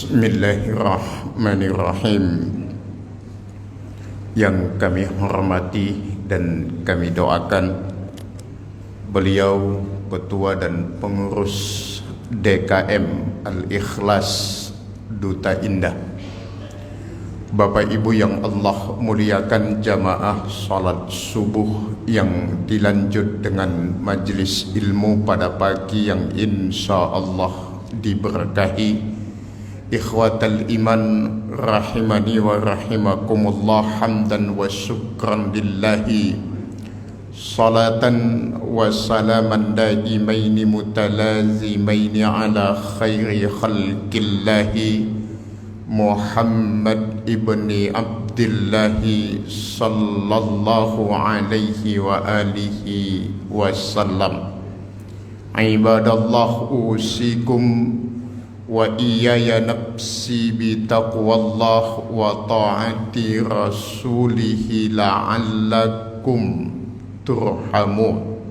Bismillahirrahmanirrahim. Yang kami hormati dan kami doakan beliau Ketua dan Pengurus DKM Al-Ikhlas Duta Indah, Bapak Ibu yang Allah muliakan, jamaah salat subuh yang dilanjut dengan majelis ilmu pada pagi yang insya Allah diberkahi. Ikhwatal iman rahimani wa rahimakumullah, hamdan wa syukran lillahi, salatan wa salaman daimaini mutalazimaini ala khairi khalqillahi Muhammad ibni Abdillahi sallallahu alaihi wa alihi wasallam. Ibadallah, usikum wa iyaya nafsi bitaqwallah wa ta'ati rasulihi la'allakum turhamun.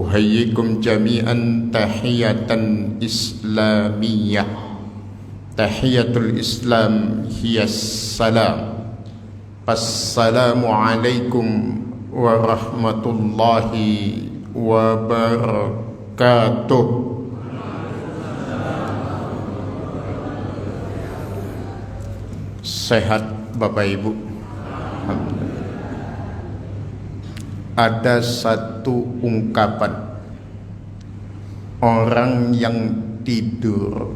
Uhayyikum jami'an tahiyatan islamiyah. Tahiyatul Islam hiya salam. Assalamu alaikum warahmatullahi wabarakatuh. Sehat Bapak Ibu? Ada satu ungkapan, orang yang tidur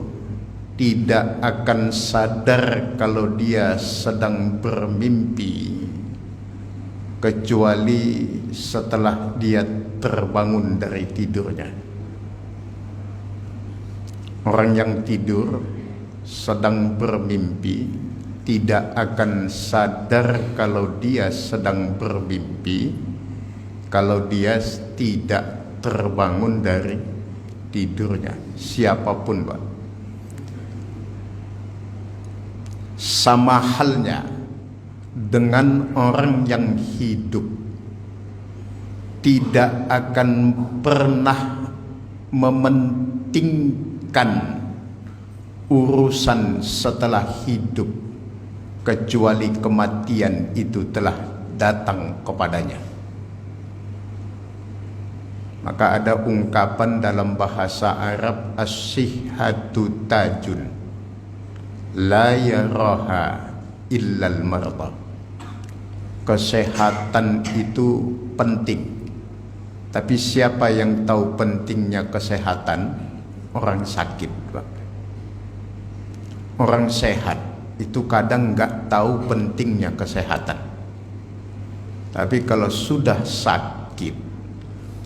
tidak akan sadar kalau dia sedang bermimpi kecuali setelah dia terbangun dari tidurnya. Orang yang tidur sedang bermimpi tidak akan sadar kalau dia sedang bermimpi, kalau dia tidak terbangun dari tidurnya, siapapun Pak. Sama halnya dengan orang yang hidup tidak akan pernah mementingkan urusan setelah hidup kecuali kematian itu telah datang kepadanya. Maka ada ungkapan dalam bahasa Arab, as-sihhatu tajun la yaraha illal marda. Kesehatan itu penting, tapi siapa yang tahu pentingnya kesehatan? Orang sakit, Pak. Orang sehat itu kadang nggak tahu pentingnya kesehatan, tapi kalau sudah sakit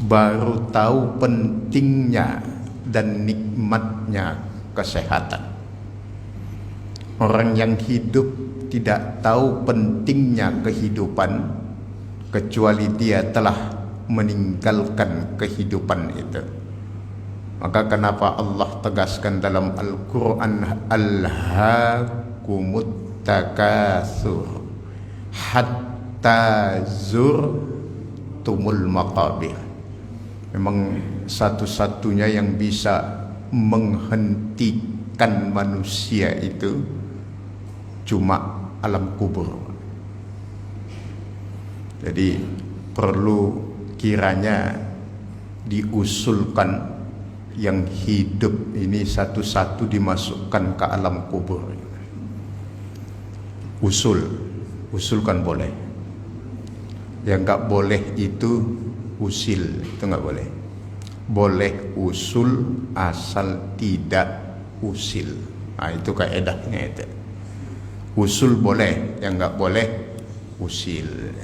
baru tahu pentingnya dan nikmatnya kesehatan. Orang yang hidup tidak tahu pentingnya kehidupan kecuali dia telah meninggalkan kehidupan itu. Maka kenapa Allah tegaskan dalam Al-Quran, alhaakumut takatsur hatta zurtumul maqabir. Memang satu-satunya yang bisa menghentikan manusia itu cuma alam kubur. Jadi perlu kiranya diusulkan yang hidup ini satu-satu dimasukkan ke alam kubur. Usulkan boleh. Yang nggak boleh itu usil, itu nggak boleh. Boleh usul asal tidak usil. Nah, itu kaedahnya itu. Usul boleh, yang nggak boleh usil.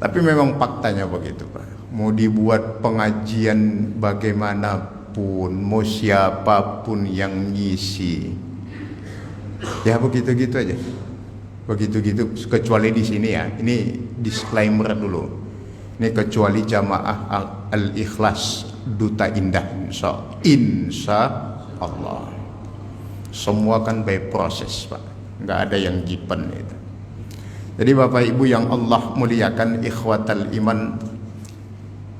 Tapi memang faktanya begitu Pak. Mau dibuat pengajian bagaimanapun, mau siapapun yang ngisi, ya begitu-gitu aja. Begitu-gitu, kecuali di sini ya. Ini disclaimer dulu. Ini kecuali jamaah Al-Ikhlas Duta Indah, insya Allah. Semua kan by proses Pak, nggak ada yang jipen itu. Jadi Bapak Ibu yang Allah muliakan, ikhwatal iman,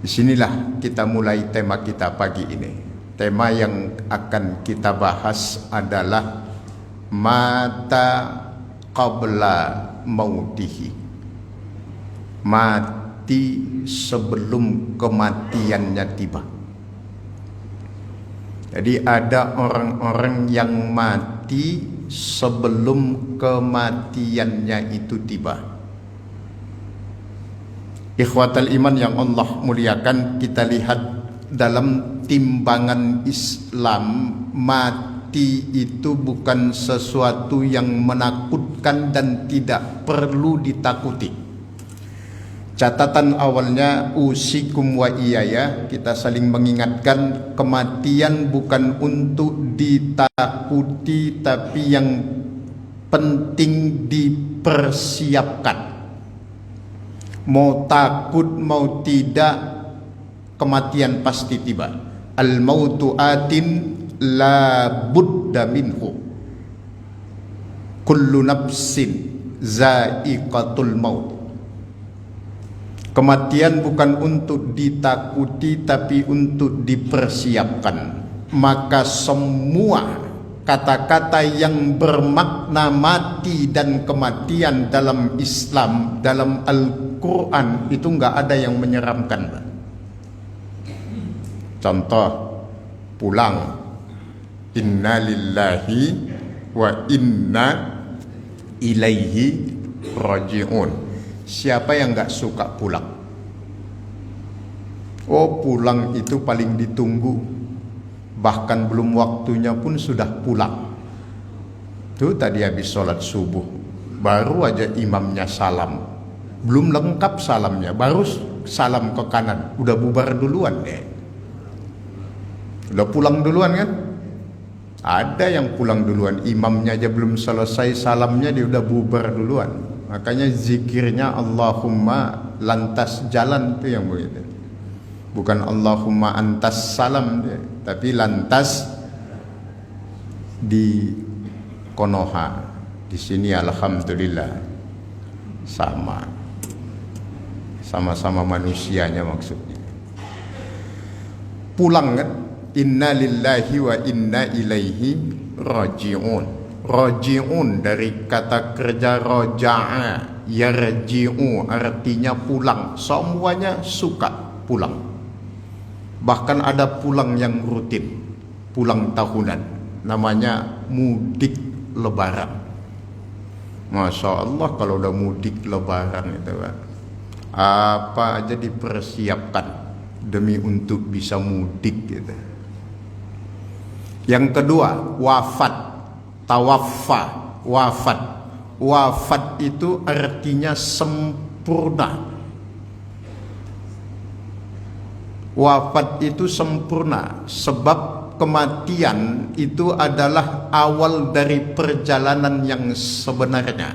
disinilah kita mulai tema kita pagi ini. Tema yang akan kita bahas adalah mata qabla mautihi, mati sebelum kematiannya tiba. Jadi ada orang-orang yang mati sebelum kematiannya itu tiba. Ikhwatal iman yang Allah muliakan, kita lihat dalam timbangan Islam, mati itu bukan sesuatu yang menakutkan dan tidak perlu ditakuti. Catatan awalnya usikum wa iyaya, kita saling mengingatkan kematian bukan untuk ditakuti, tapi yang penting dipersiapkan. Mau takut mau tidak, kematian pasti tiba. Al mautu atin la budda minhu, kullu nafsin zaiqatul maut. Kematian bukan untuk ditakuti tapi untuk dipersiapkan. Maka semua kata-kata yang bermakna mati dan kematian dalam Islam, dalam Al-Quran, itu enggak ada yang menyeramkan. Contoh, pulang, inna lillahi wa inna ilaihi raji'un. Siapa yang gak suka pulang? Oh, pulang itu paling ditunggu, bahkan belum waktunya pun sudah pulang. Tuh tadi habis sholat subuh, baru aja imamnya salam, belum lengkap salamnya, baru salam ke kanan, udah bubar duluan deh. Udah pulang duluan kan? Ada yang pulang duluan, imamnya aja belum selesai salamnya dia udah bubar duluan. Makanya zikirnya Allahumma lantas jalan tuh yang begitu. Bukan Allahumma antas salam dia, tapi lantas di Konoha. Di sini alhamdulillah sama-sama manusianya maksudnya. Pulang kan? Inna lillahi wa inna ilaihi raji'un. Raji'un dari kata kerja roja'a, yarji'u artinya pulang. Semuanya suka pulang. Bahkan ada pulang yang rutin, pulang tahunan, namanya mudik lebaran. Masya Allah kalau udah mudik lebaran itu Pak, apa aja dipersiapkan demi untuk bisa mudik gitu. Yang kedua, wafat. Tawaffa, wafat. Wafat itu artinya sempurna. Wafat itu sempurna, sebab kematian itu adalah awal dari perjalanan yang sebenarnya.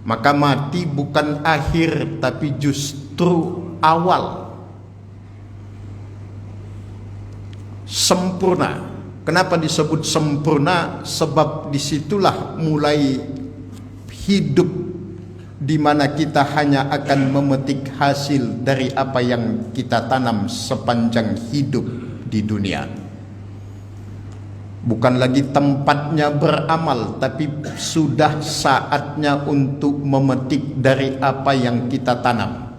Maka mati bukan akhir, tapi justru awal. Sempurna. Kenapa disebut sempurna? Sebab disitulah mulai hidup, di mana kita hanya akan memetik hasil dari apa yang kita tanam sepanjang hidup di dunia. Bukan lagi tempatnya beramal, tapi sudah saatnya untuk memetik dari apa yang kita tanam.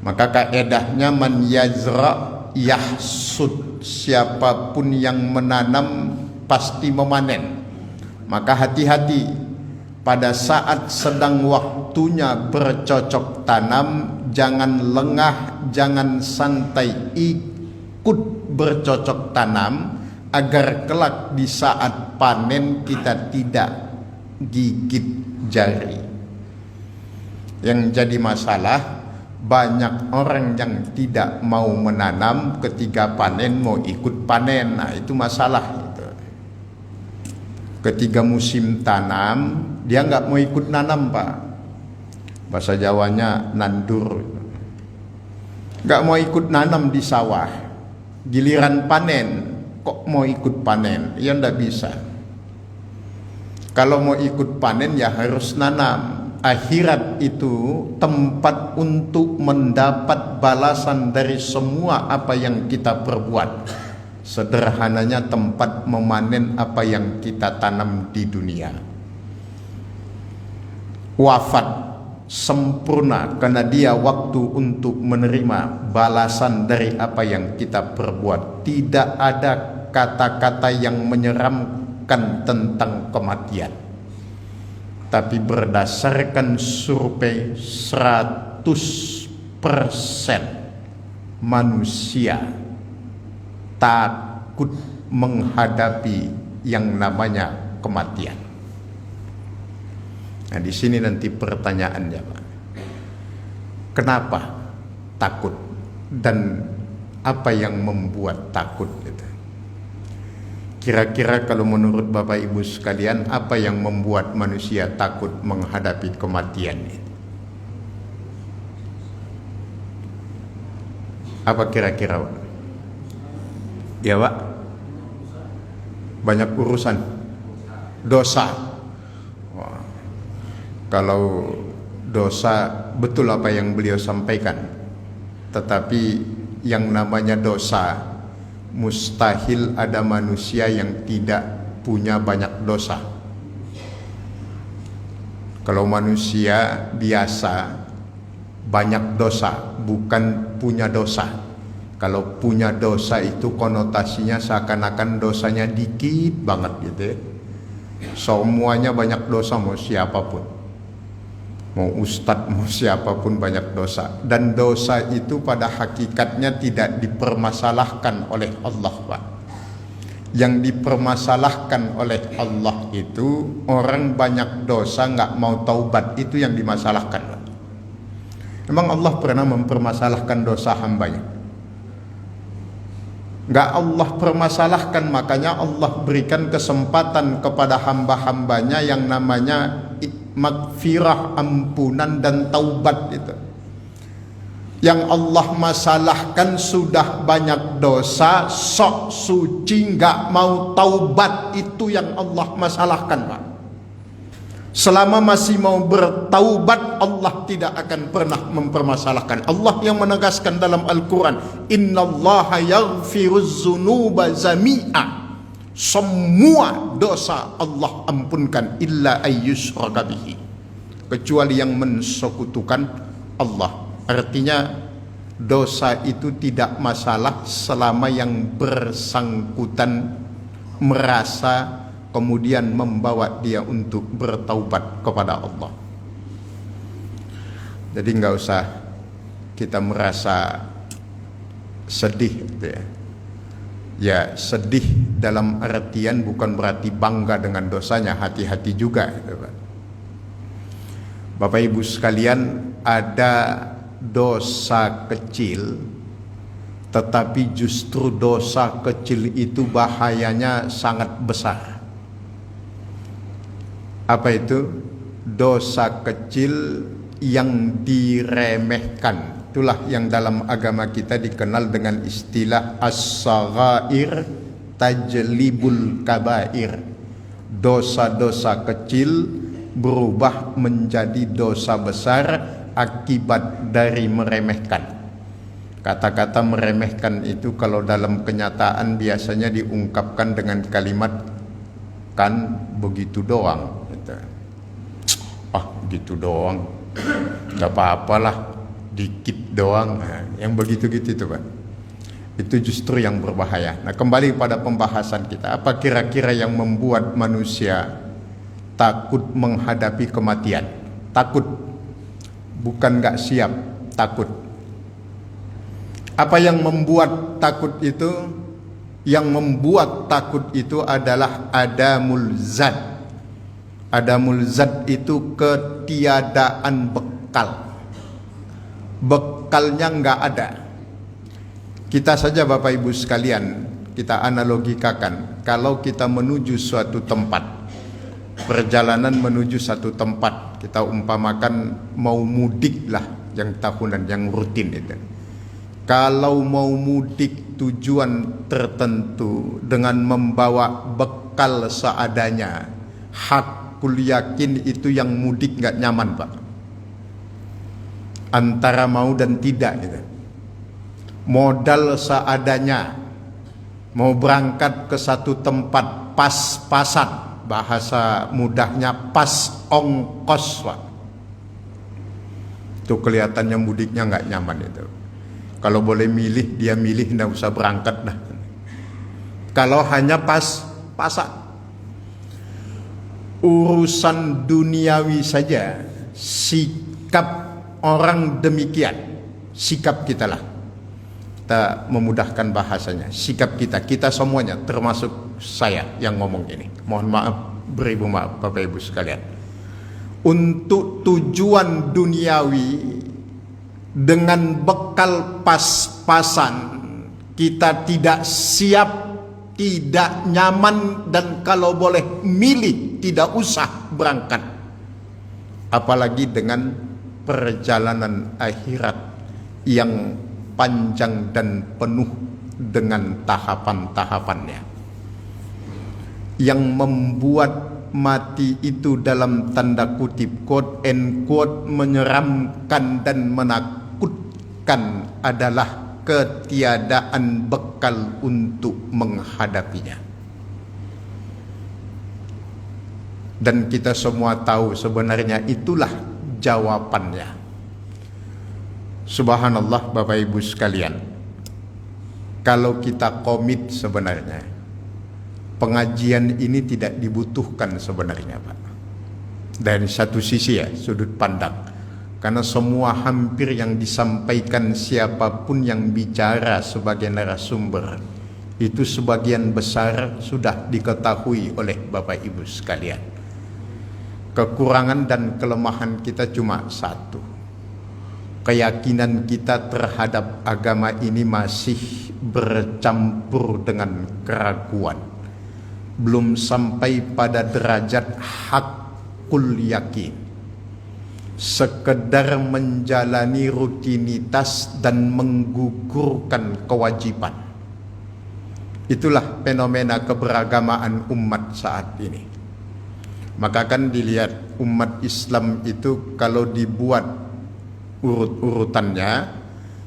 Maka kaedahnya man yazra yahsud, siapapun yang menanam pasti memanen. Maka hati-hati pada saat sedang waktunya bercocok tanam, jangan lengah, jangan santai, ikut bercocok tanam agar kelak di saat panen kita tidak gigit jari. Yang jadi masalah, banyak orang yang tidak mau menanam, ketika panen mau ikut panen. Nah itu masalah itu. Ketika musim tanam dia nggak mau ikut nanam Pak, bahasa Jawanya nandur, nggak mau ikut nanam di sawah. Giliran panen kok mau ikut panen? Ya nggak bisa. Kalau mau ikut panen ya harus nanam. Akhirat itu tempat untuk mendapat balasan dari semua apa yang kita perbuat. Sederhananya tempat memanen apa yang kita tanam di dunia. Wafat sempurna karena dia waktu untuk menerima balasan dari apa yang kita perbuat. Tidak ada kata-kata yang menyeramkan tentang kematian. Tapi berdasarkan survei 100% manusia takut menghadapi yang namanya kematian. Nah, di sini nanti pertanyaannya, Pak. Kenapa takut dan apa yang membuat takut gitu? Kira-kira kalau menurut Bapak Ibu sekalian, apa yang membuat manusia takut menghadapi kematian itu? Apa kira-kira, Pak? Ya, Pak. Banyak urusan. Dosa. Wah. Kalau dosa betul apa yang beliau sampaikan. Tetapi yang namanya dosa, mustahil ada manusia yang tidak punya banyak dosa. Kalau manusia biasa banyak dosa, bukan punya dosa. Kalau punya dosa itu konotasinya seakan-akan dosanya dikit banget gitu ya. Semuanya banyak dosa, mau siapapun, mau ustadz, mau siapapun banyak dosa. Dan dosa itu pada hakikatnya tidak dipermasalahkan oleh Allah, Pak. Yang dipermasalahkan oleh Allah itu orang banyak dosa nggak mau taubat, itu yang dimasalahkan, Pak. Memang Allah pernah mempermasalahkan dosa hambanya? Nggak Allah permasalahkan. Makanya Allah berikan kesempatan kepada hamba-hambanya yang namanya magfirah, ampunan dan taubat itu. Yang Allah masalahkan sudah banyak dosa, sok suci nggak mau taubat, itu yang Allah masalahkan, Pak. Selama masih mau bertaubat, Allah tidak akan pernah mempermasalahkan. Allah yang menegaskan dalam Al-Quran, innallaha yaghfiruz dzunuba jami'a. Semua dosa Allah ampunkan, illa ayyushraka bihi, kecuali yang mensekutukan Allah. Artinya dosa itu tidak masalah selama yang bersangkutan merasa kemudian membawa dia untuk bertaubat kepada Allah. Jadi nggak usah kita merasa sedih gitu ya. Ya, sedih dalam artian bukan berarti bangga dengan dosanya, hati-hati juga gitu, Pak. Bapak Ibu sekalian, ada dosa kecil, tetapi justru dosa kecil itu bahayanya sangat besar. Apa itu? Dosa kecil yang diremehkan. Itulah yang dalam agama kita dikenal dengan istilah as-saghair tajlibul kabair. Dosa-dosa kecil berubah menjadi dosa besar akibat dari meremehkan. Kata-kata meremehkan itu kalau dalam kenyataan biasanya diungkapkan dengan kalimat kan begitu doang. Ah, gitu doang, nggak apa-apalah, dikit doang. Nah, yang begitu-gitu itu, Pak, itu justru yang berbahaya. Nah, kembali pada pembahasan kita, apa kira-kira yang membuat manusia takut menghadapi kematian? Takut, bukan nggak siap, takut. Apa yang membuat takut itu? Yang membuat takut itu adalah adamul zat. Adamul zat itu ketiadaan bekal. Bekalnya nggak ada. Kita saja Bapak Ibu sekalian, kita analogikakan. Kalau kita menuju suatu tempat, perjalanan menuju satu tempat, kita umpamakan mau mudik lah, yang tahunan, yang rutin itu. Kalau mau mudik tujuan tertentu dengan membawa bekal seadanya, hakul yakin itu yang mudik nggak nyaman, Pak. Antara mau dan tidak gitu. Modal seadanya, mau berangkat ke satu tempat pas-pasan, bahasa mudahnya pas ongkos, Pak. Itu kelihatannya mudiknya nggak nyaman itu. Kalau boleh milih, dia milih nggak usah berangkat dah. Kalau hanya pas-pasan, urusan duniawi saja, sikap orang demikian, sikap kita lah. Kita memudahkan bahasanya, sikap kita semuanya, termasuk saya yang ngomong ini. Mohon maaf, beribu maaf Bapak Ibu sekalian. Untuk tujuan duniawi, dengan bekal pas-pasan, kita tidak siap, tidak nyaman, dan kalau boleh milih tidak usah berangkat. Apalagi dengan perjalanan akhirat yang panjang dan penuh dengan tahapan-tahapannya, yang membuat mati itu dalam tanda kutip, quote and quote, menyeramkan dan menakutkan adalah ketiadaan bekal untuk menghadapinya. Dan kita semua tahu sebenarnya itulah jawabannya. Subhanallah Bapak Ibu sekalian, kalau kita komit sebenarnya pengajian ini tidak dibutuhkan sebenarnya, Pak. Dari satu sisi ya, sudut pandang. Karena semua hampir yang disampaikan siapapun yang bicara sebagai narasumber, itu sebagian besar sudah diketahui oleh Bapak Ibu sekalian. Kekurangan dan kelemahan kita cuma satu. Keyakinan kita terhadap agama ini masih bercampur dengan keraguan. Belum sampai pada derajat hakul yakin, sekedar menjalani rutinitas dan menggugurkan kewajiban. Itulah fenomena keberagamaan umat saat ini. Maka kan dilihat umat Islam itu kalau dibuat urut-urutannya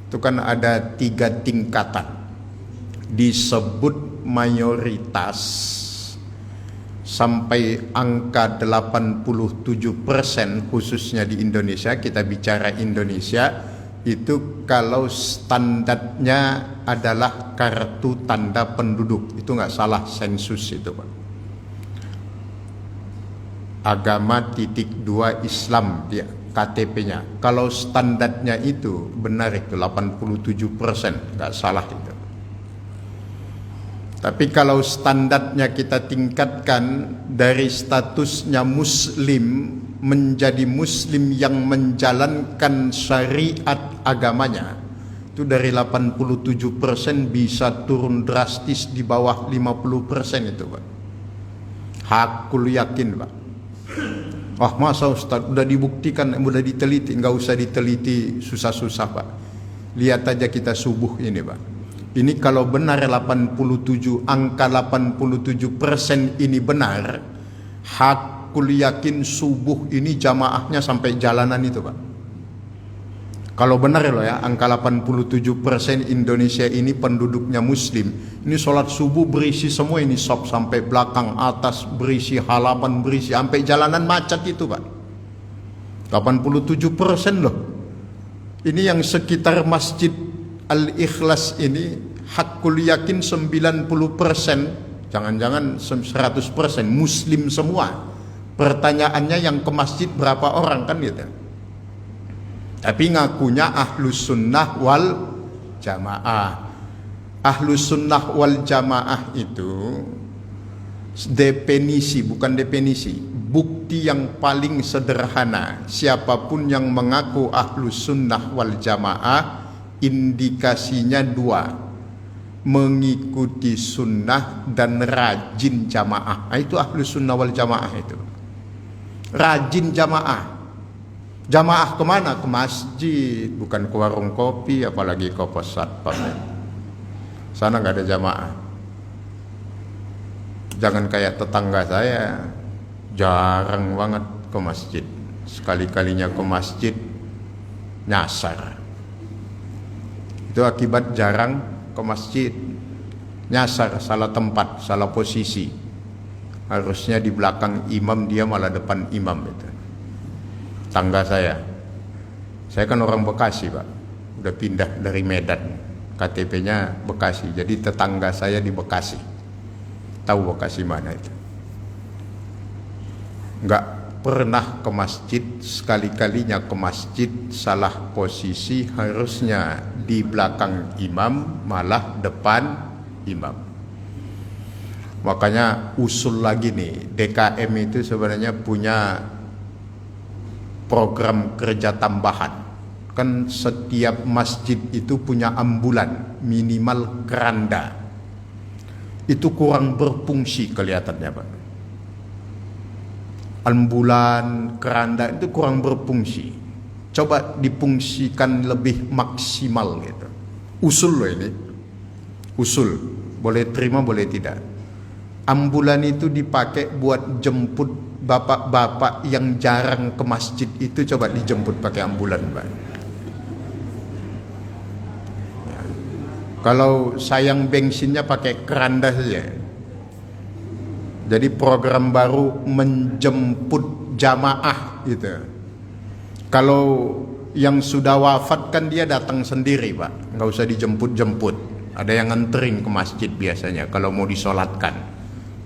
itu kan ada 3 tingkatan. Disebut mayoritas sampai angka 87%, khususnya di Indonesia, kita bicara Indonesia, itu kalau standarnya adalah kartu tanda penduduk, itu nggak salah sensus itu, Pak. Agama _2 Islam dia KTP-nya. Kalau standarnya itu benar, itu 87%, nggak salah itu. Tapi kalau standarnya kita tingkatkan dari statusnya muslim menjadi muslim yang menjalankan syariat agamanya, itu dari 87% bisa turun drastis di bawah 50% itu, Pak. Hakul yakin, Pak. Wah, masa Ustaz, udah dibuktikan, udah diteliti, nggak usah diteliti susah-susah, Pak. Lihat aja kita subuh ini, Pak. Ini kalau benar 87, angka 87% ini benar, hakul yakin subuh ini jamaahnya sampai jalanan itu, Pak. Kalau benar loh ya, angka 87% Indonesia ini penduduknya muslim, ini sholat subuh berisi semua ini, sop sampai belakang, atas berisi, halaman berisi, sampai jalanan macet itu, Pak. 87% loh. Ini yang sekitar Masjid Al-Ikhlas ini hakul yakin 90%, jangan-jangan 100% muslim semua. Pertanyaannya yang ke masjid berapa orang kan gitu. Tapi ngakunya ahlus sunnah wal jamaah. Ahlus sunnah wal jamaah itu definisi, bukan definisi, bukti yang paling sederhana. Siapapun yang mengaku ahlus sunnah wal jamaah, indikasinya 2, mengikuti sunnah dan rajin jamaah. Itu ahlus sunnah wal jamaah itu. Rajin jamaah. Jamaah kemana? Ke masjid, bukan ke warung kopi, apalagi ke pos satpam. Sana nggak ada jamaah. Jangan kayak tetangga saya, jarang banget ke masjid. Sekali-kalinya ke masjid nyasar. Itu akibat jarang ke masjid. nyasar, salah tempat, salah posisi. Harusnya di belakang imam, dia malah depan imam itu. Tangga saya kan orang Bekasi Pak, udah pindah dari Medan, KTP-nya Bekasi, jadi tetangga saya di Bekasi. Tahu Bekasi mana itu? Nggak pernah ke masjid, sekali-kalinya ke masjid salah posisi, harusnya di belakang imam malah depan imam. Makanya usul lagi nih, DKM itu sebenarnya punya program kerja tambahan. Kan setiap masjid itu punya ambulan, minimal keranda. Itu kurang berfungsi kelihatannya Pak. Ambulan, keranda itu kurang berfungsi. Coba difungsikan lebih maksimal gitu. Usul loh ini. Usul. Boleh terima, boleh tidak. Ambulan itu dipakai buat jemput bapak-bapak yang jarang ke masjid itu, coba dijemput pakai ambulan Pak. Ya. Kalau sayang bensinnya pakai keranda saja. Jadi program baru menjemput jamaah gitu. Kalau yang sudah wafat kan dia datang sendiri Pak, nggak usah dijemput-jemput. Ada yang nganterin ke masjid biasanya kalau mau disolatkan.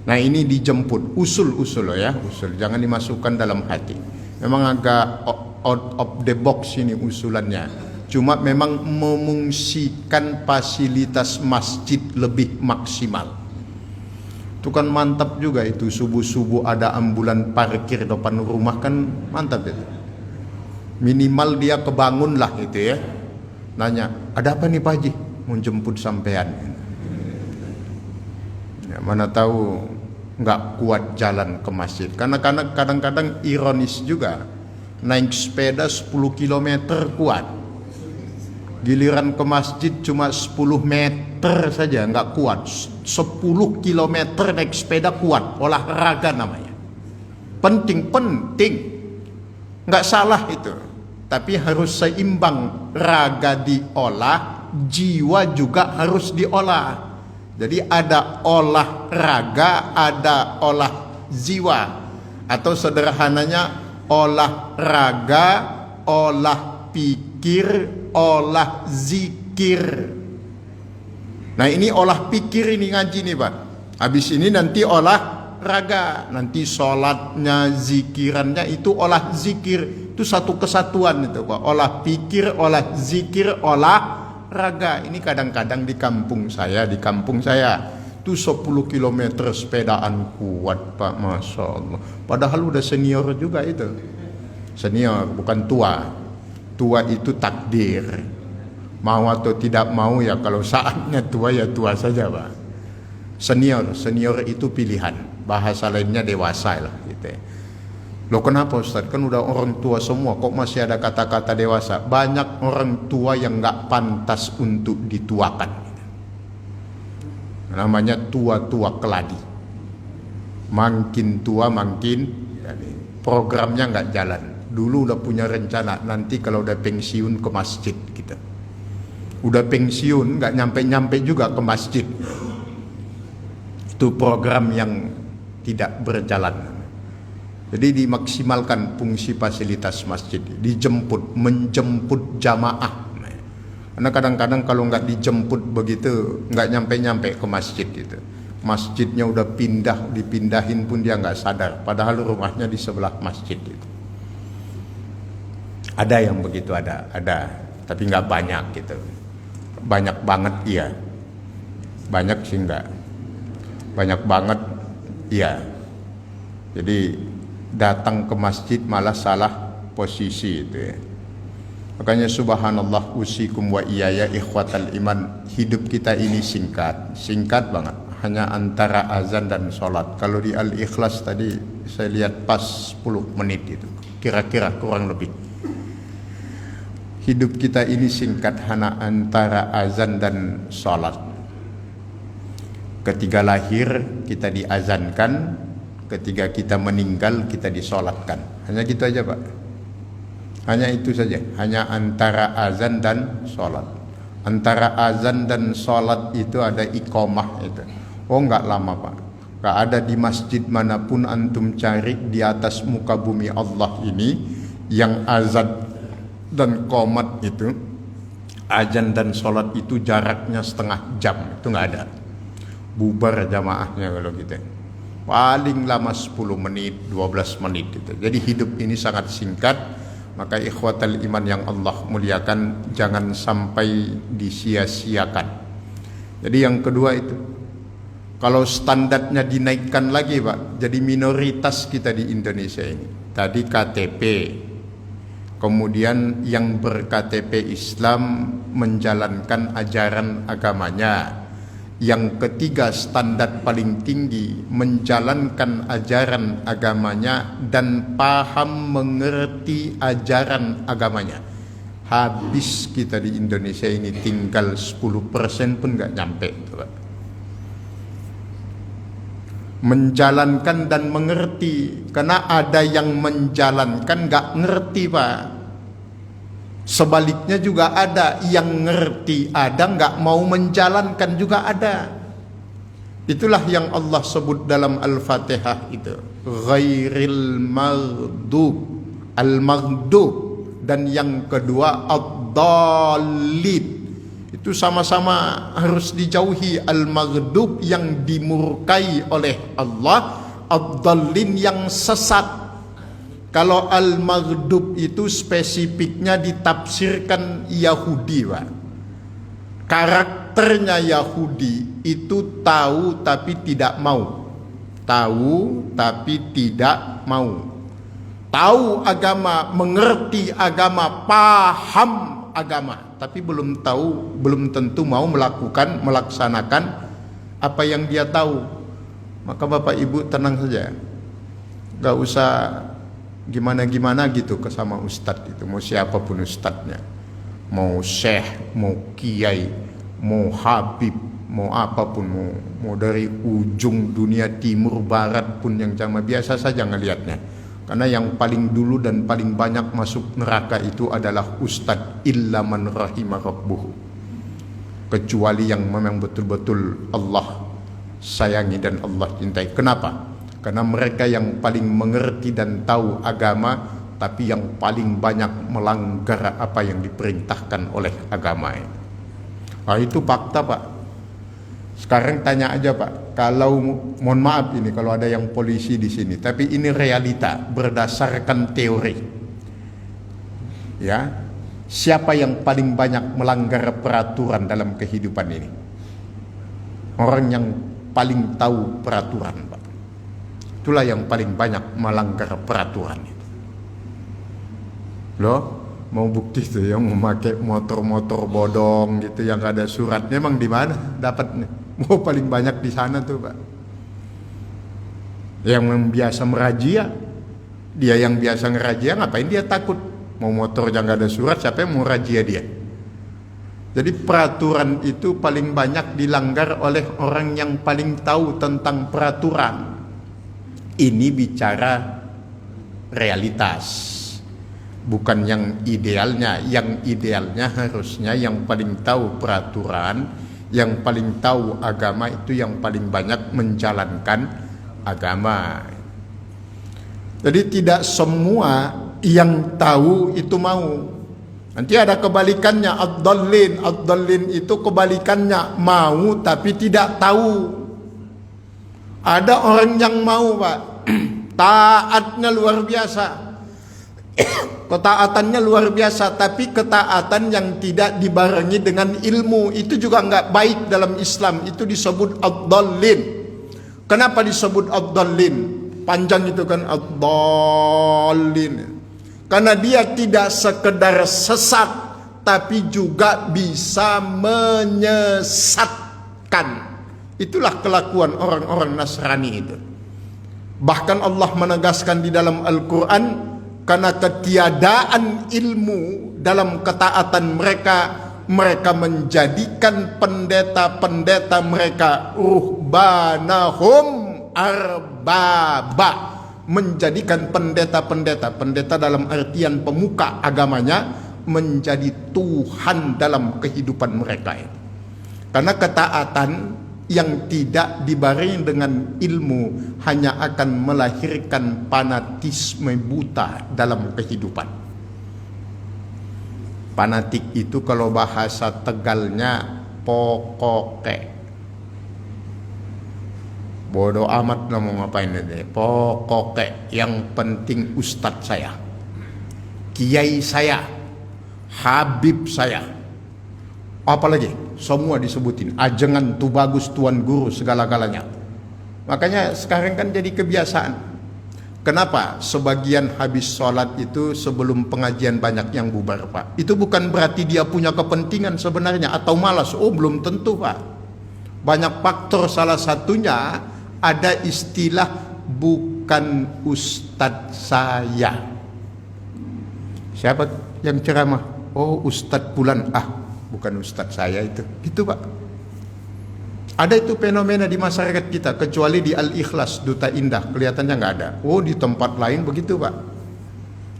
Nah ini dijemput, usul loh ya, usul, jangan dimasukkan dalam hati. Memang agak out of the box ini usulannya. Cuma memang memungsikan fasilitas masjid lebih maksimal. Itu kan mantap juga itu, subuh-subuh ada ambulan parkir depan rumah kan mantap itu. Minimal dia kebangun lah itu ya. Nanya, ada apa nih Pak Haji? Mau jemput sampean. Ya, mana tahu nggak kuat jalan ke masjid. Karena kadang-kadang ironis juga. Naik sepeda 10 km kuat. Giliran ke masjid cuma 10 meter saja nggak kuat. 10 km naik sepeda kuat, olahraga namanya. Penting, nggak salah itu. Tapi harus seimbang, raga diolah, jiwa juga harus diolah. Jadi ada olahraga, ada olah jiwa. Atau sederhananya olahraga, olah pikir, olah zikir. Nah ini olah pikir ini ngaji nih Pak. Habis ini nanti olah raga, nanti sholatnya, zikirannya itu olah zikir. Itu satu kesatuan itu Pak. Olah pikir, olah zikir, olah raga. Ini kadang-kadang di kampung saya itu 10 km sepedaan kuat Pak, Masya Allah. Padahal udah senior juga itu. Senior bukan tua. Tua itu takdir. Mau atau tidak mau ya, kalau saatnya tua ya tua saja Pak. Senior itu pilihan. Bahasa lainnya dewasa lah gitu. Loh kenapa Ustaz? Kan udah orang tua semua, kok masih ada kata-kata dewasa? Banyak orang tua yang nggak pantas untuk dituakan. Namanya tua-tua keladi. Makin tua makin programnya nggak jalan. Dulu udah punya rencana, nanti kalau udah pensiun ke masjid gitu. Udah pensiun nggak nyampe-nyampe juga ke masjid. Itu program yang tidak berjalan. Jadi dimaksimalkan fungsi fasilitas masjid, menjemput jamaah. Karena kadang-kadang kalau nggak dijemput begitu, nggak nyampe-nyampe ke masjid itu. Masjidnya udah dipindahin pun dia nggak sadar. Padahal rumahnya di sebelah masjid itu. Ada yang begitu, ada, tapi nggak banyak gitu. Banyak banget iya, banyak sih nggak. Banyak banget iya. Jadi datang ke masjid malah salah posisi itu ya. Makanya subhanallah usikum wa iyaya ikhwatal iman. Hidup kita ini singkat banget. Hanya antara azan dan sholat. Kalau di Al-Ikhlas tadi saya lihat pas 10 menit itu. Kira-kira kurang lebih. Hidup kita ini singkat hanya antara azan dan sholat. Ketika lahir kita diazankan, ketika kita meninggal kita disolatkan. Hanya gitu aja Pak. Hanya itu saja. Hanya antara azan dan sholat. Antara azan dan sholat itu ada iqamah itu. Oh enggak lama Pak. Enggak ada di masjid manapun antum cari di atas muka bumi Allah ini yang azan dan qomat itu, azan dan sholat itu jaraknya setengah jam, itu nggak ada. Bubar jamaahnya kalau gitu. Paling lama 10 menit, 12 menit itu. Jadi hidup ini sangat singkat, maka ikhwatal iman yang Allah muliakan jangan sampai disia-siakan. Jadi yang kedua itu, kalau standarnya dinaikkan lagi Pak, jadi minoritas kita di Indonesia ini. Tadi KTP, kemudian yang ber-KTP Islam menjalankan ajaran agamanya. Yang ketiga, standar paling tinggi menjalankan ajaran agamanya dan paham mengerti ajaran agamanya. Habis kita di Indonesia ini tinggal 10% pun gak nyampe itu Pak. Menjalankan dan mengerti, karena ada yang menjalankan gak ngerti Pak. Sebaliknya juga ada yang ngerti, ada gak mau menjalankan juga ada. Itulah yang Allah sebut dalam Al-Fatihah itu, ghairil maghdub, al-maghdub, dan yang kedua ad-dallin. Itu sama-sama harus dijauhi. Al-maghdub yang dimurkai oleh Allah, ad-dallin yang sesat. Kalau al-maghdub itu spesifiknya ditafsirkan Yahudi Pak. Karakternya Yahudi itu tahu tapi tidak mau. Tahu tapi tidak mau. Tahu agama, mengerti agama, paham agama, tapi belum tahu, belum tentu mau melaksanakan apa yang dia tahu. Maka Bapak Ibu tenang saja, gak usah gimana-gimana gitu ke sama ustadz itu, mau siapapun ustadznya, mau syekh, mau kiai, mau habib, mau apapun, mau dari ujung dunia timur barat pun yang sama, biasa saja ngelihatnya. Karena yang paling dulu dan paling banyak masuk neraka itu adalah ustadz, illa man rahimah rabbuhu, kecuali yang memang betul-betul Allah sayangi dan Allah cintai. Kenapa? Karena mereka yang paling mengerti dan tahu agama, tapi yang paling banyak melanggar apa yang diperintahkan oleh agama ini. Nah, itu fakta Pak. Sekarang tanya aja Pak, kalau mohon maaf ini kalau ada yang polisi di sini, tapi ini realita berdasarkan teori. Ya, siapa yang paling banyak melanggar peraturan dalam kehidupan ini? Orang yang paling tahu peraturan Pak. Itulah yang paling banyak melanggar peraturan itu. Loh, mau bukti tuh yang memakai motor-motor bodong gitu yang ada suratnya, emang di mana dapatnya? Mau paling banyak di sana tuh Pak. Yang biasa merazia, dia yang biasa ngerazia, ngapain dia takut? Mau motor yang gak ada surat, siapa yang mau razia dia? Jadi peraturan itu paling banyak dilanggar oleh orang yang paling tahu tentang peraturan. Ini bicara realitas, bukan yang idealnya. Yang idealnya harusnya yang paling tahu peraturan, yang paling tahu agama itu yang paling banyak menjalankan agama. Jadi tidak semua yang tahu itu mau. Nanti ada kebalikannya, ad-dallin. Ad-dallin itu kebalikannya, mau tapi tidak tahu. Ada orang yang mau Pak, taatnya luar biasa, ketaatannya luar biasa, tapi ketaatan yang tidak dibarengi dengan ilmu itu juga enggak baik dalam Islam. Itu disebut ad-dallin. Kenapa disebut ad-dallin? Panjang itu kan, ad-dallin. Karena dia tidak sekedar sesat, tapi juga bisa menyesatkan. Itulah kelakuan orang-orang Nasrani itu. Bahkan Allah menegaskan di dalam Al-Quran, karena ketiadaan ilmu dalam ketaatan mereka, mereka menjadikan pendeta-pendeta mereka ruhbanahum arbaba, menjadikan pendeta-pendeta dalam artian pemuka agamanya, menjadi Tuhan dalam kehidupan mereka. Karena ketaatan yang tidak dibarengi dengan ilmu hanya akan melahirkan fanatisme buta dalam kehidupan. Fanatik itu kalau bahasa Tegalnya pokoke. Bodoh amat lah mau ngapain itu. Pokoke, yang penting ustadz saya, kiai saya, habib saya, apalagi semua disebutin, ajengan tu bagus, tuan guru, segala-galanya. Makanya sekarang kan jadi kebiasaan. Kenapa sebagian habis sholat itu sebelum pengajian banyak yang bubar, Pak? Itu bukan berarti dia punya kepentingan sebenarnya atau malas. Oh, belum tentu, Pak. Banyak faktor, salah satunya ada istilah bukan ustadz saya. Siapa yang ceramah? Oh, ustadz Pulan. Bukan ustadz saya itu. Gitu, Pak. Ada itu fenomena di masyarakat kita, kecuali di Al-Ikhlas Duta Indah kelihatannya nggak ada. Oh, di tempat lain begitu, Pak.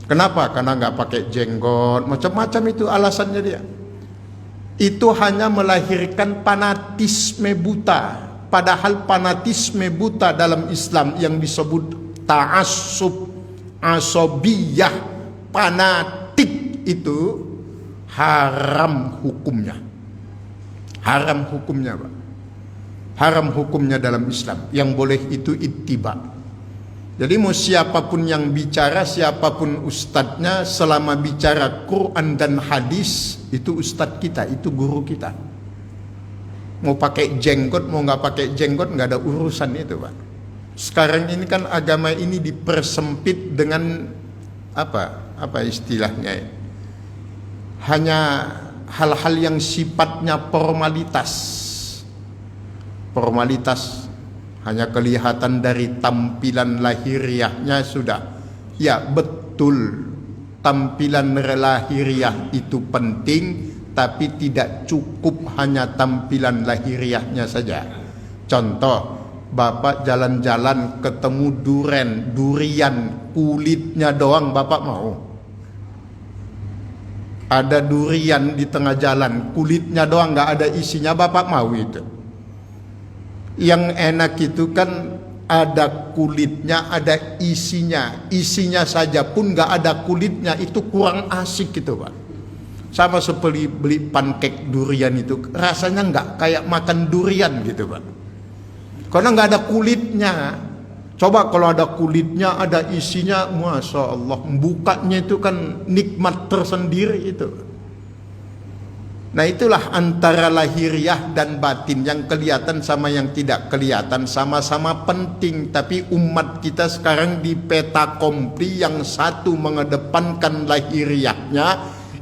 Kenapa? Karena nggak pakai jenggot, macam-macam itu alasannya dia. Itu hanya melahirkan fanatisme buta. Padahal fanatisme buta dalam Islam yang disebut ta'assub, asobiyah, fanatik itu haram hukumnya. Haram hukumnya, Pak. Haram hukumnya dalam Islam. Yang boleh itu ittiba. Jadi mau siapapun yang bicara, siapapun ustadznya, selama bicara Quran dan hadis, itu ustadz kita, itu guru kita. Mau pakai jenggot, mau nggak pakai jenggot, nggak ada urusan itu, Pak. Sekarang ini kan agama ini dipersempit dengan apa istilahnya? Hanya hal-hal yang sifatnya formalitas. Formalitas hanya kelihatan dari tampilan lahiriahnya sudah. Ya betul, tampilan lahiriah itu penting. Tapi tidak cukup hanya tampilan lahiriahnya saja. Contoh, Bapak jalan-jalan ketemu durian, kulitnya doang Bapak mau? Ada durian di tengah jalan, kulitnya doang, nggak ada isinya, Bapak mau itu? Yang enak itu kan ada kulitnya, ada isinya. Isinya saja pun nggak ada kulitnya, itu kurang asik gitu, Pak. Sama seperti beli pancake durian itu, rasanya nggak kayak makan durian gitu, Pak. Karena nggak ada kulitnya. Coba kalau ada kulitnya, ada isinya, Masya Allah, bukanya itu kan nikmat tersendiri itu. Nah itulah antara lahiriah dan batin, yang kelihatan sama yang tidak kelihatan, sama-sama penting. Tapi umat kita sekarang di peta kompli, yang satu mengedepankan lahiriahnya,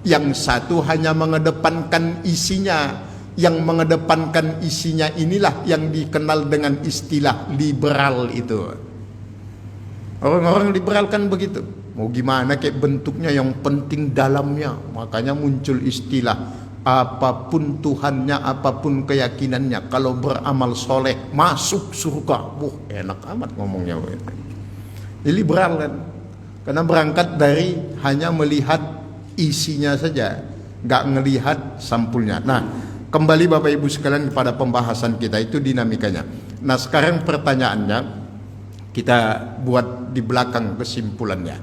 yang satu hanya mengedepankan isinya. Yang mengedepankan isinya inilah yang dikenal dengan istilah liberal itu. Orang-orang liberal kan begitu. Mau gimana kayak bentuknya, yang penting dalamnya. Makanya muncul istilah, apapun Tuhannya, apapun keyakinannya, kalau beramal soleh masuk surga. Enak amat ngomongnya. Ini liberal kan. Karena berangkat dari hanya melihat isinya saja, nggak ngelihat sampulnya. Nah, kembali Bapak Ibu sekalian pada pembahasan kita, itu dinamikanya. Nah sekarang pertanyaannya, kita buat di belakang kesimpulannya.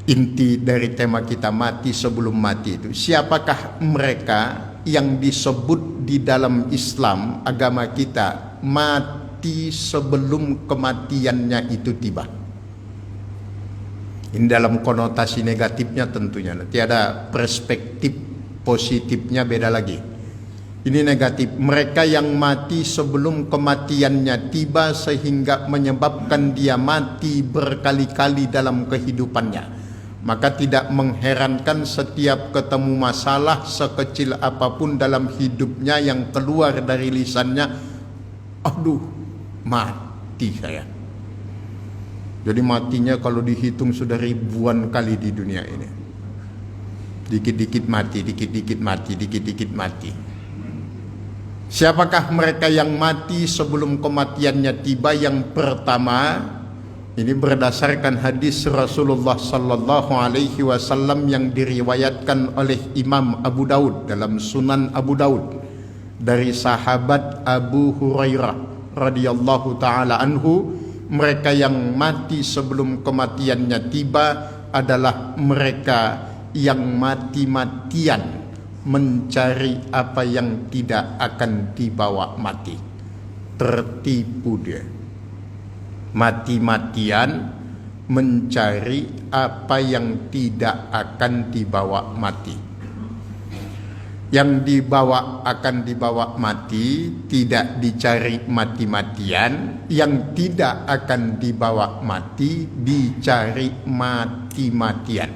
Inti dari tema kita, mati sebelum mati itu. Siapakah mereka yang disebut di dalam Islam, agama kita, mati sebelum kematiannya itu tiba? Ini dalam konotasi negatifnya tentunya. Tiada perspektif positifnya, beda lagi. Ini negatif. Mereka yang mati sebelum kematiannya tiba sehingga menyebabkan dia mati berkali-kali dalam kehidupannya. Maka tidak mengherankan setiap ketemu masalah sekecil apapun dalam hidupnya yang keluar dari lisannya, aduh, mati saya. Jadi matinya kalau dihitung sudah ribuan kali di dunia ini. Dikit-dikit mati, dikit-dikit mati, dikit-dikit mati. Siapakah mereka yang mati sebelum kematiannya tiba? Yang pertama, Ini berdasarkan hadis Rasulullah sallallahu alaihi wasallam yang diriwayatkan oleh Imam Abu Daud dalam Sunan Abu Daud dari sahabat Abu Hurairah radhiyallahu taala anhu, mereka yang mati sebelum kematiannya tiba adalah mereka yang mati-matian mencari apa yang tidak akan dibawa mati. Tertipu dia, mati-matian mencari apa yang tidak akan dibawa mati. Yang akan dibawa mati tidak dicari mati-matian, yang tidak akan dibawa mati dicari mati-matian.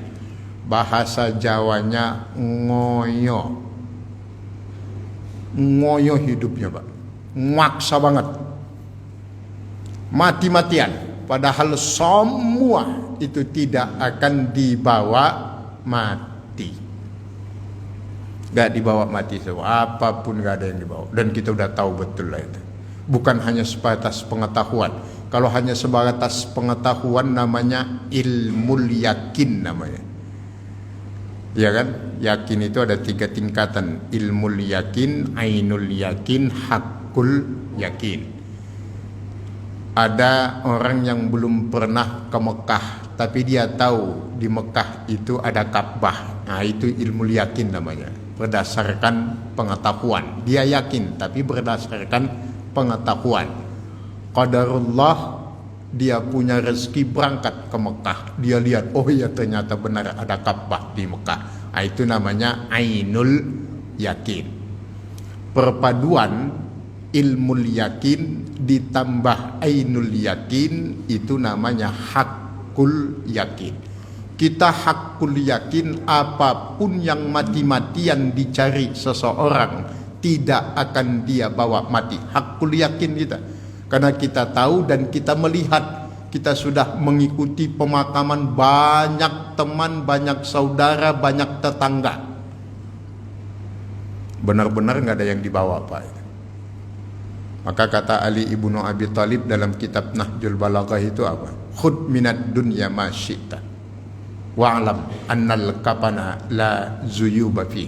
Bahasa Jawanya ngoyo. Ngoyo hidupnya, Pak. Maksa banget. Mati-matian. Padahal semua itu tidak akan dibawa mati. Gak dibawa mati semua. Apapun gak ada yang dibawa. Dan kita udah tahu betul lah itu. Bukan hanya sebatas pengetahuan. Kalau hanya sebatas pengetahuan namanya ilmu yakin namanya. Ya kan? Yakin itu ada 3 tingkatan. Ilmu yakin, ainul yakin, hakul yakin. Ada orang yang belum pernah ke Mekah, tapi dia tahu di Mekah itu ada Ka'bah. Nah, itu ilmu yakin namanya. Berdasarkan pengetahuan. Dia yakin, tapi berdasarkan pengetahuan. Qadarullah, dia punya rezeki berangkat ke Mekah. Dia lihat, oh ya ternyata benar ada Ka'bah di Mekah. Nah, itu namanya ainul yakin. Perpaduan ilmu yakin ditambah ainul yakin itu namanya hakul yakin. Kita hakul yakin apapun yang mati-matian dicari seseorang tidak akan dia bawa mati. Hakul yakin kita. Karena kita tahu dan kita melihat, kita sudah mengikuti pemakaman banyak teman, banyak saudara, banyak tetangga. Benar-benar nggak ada yang dibawa, Pak. Maka kata Ali ibnu Abi Thalib dalam kitab Nahjul Balaghah itu apa? Khud minad dunya ma syi'ta wa'lam annal kafana la zuyuba fi.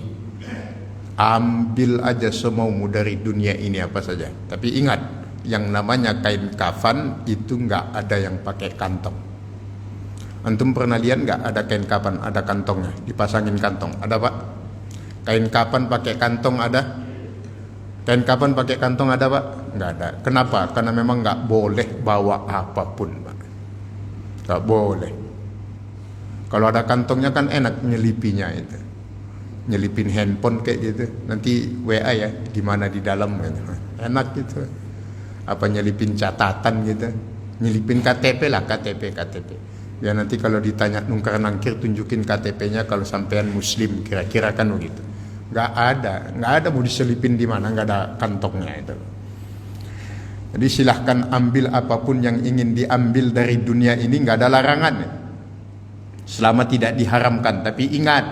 Ambil aja semaumu dari dunia ini apa saja. Tapi ingat, yang namanya kain kafan itu nggak ada yang pakai kantong. Antum pernah lihat nggak ada kain kafan ada kantongnya, dipasangin kantong? Ada, Pak? Kain kafan pakai kantong ada? Kain kafan pakai kantong ada, Pak? Nggak ada. Kenapa? Karena memang nggak boleh bawa apapun, Pak. Nggak boleh. Kalau ada kantongnya kan enak nyelipinya itu. Nyelipin handphone kayak gitu. Nanti WA ya, gimana di dalam gitu. Enak gitu. Apa nyelipin catatan gitu. Nyelipin KTP lah, KTP. Ya nanti kalau ditanya nungkar-nangkir tunjukin KTP-nya kalau sampean muslim, kira-kira kan begitu. Nggak ada mau diselipin di mana, nggak ada kantongnya itu. Jadi silahkan ambil apapun yang ingin diambil dari dunia ini, nggak ada larangan selama tidak diharamkan. Tapi ingat,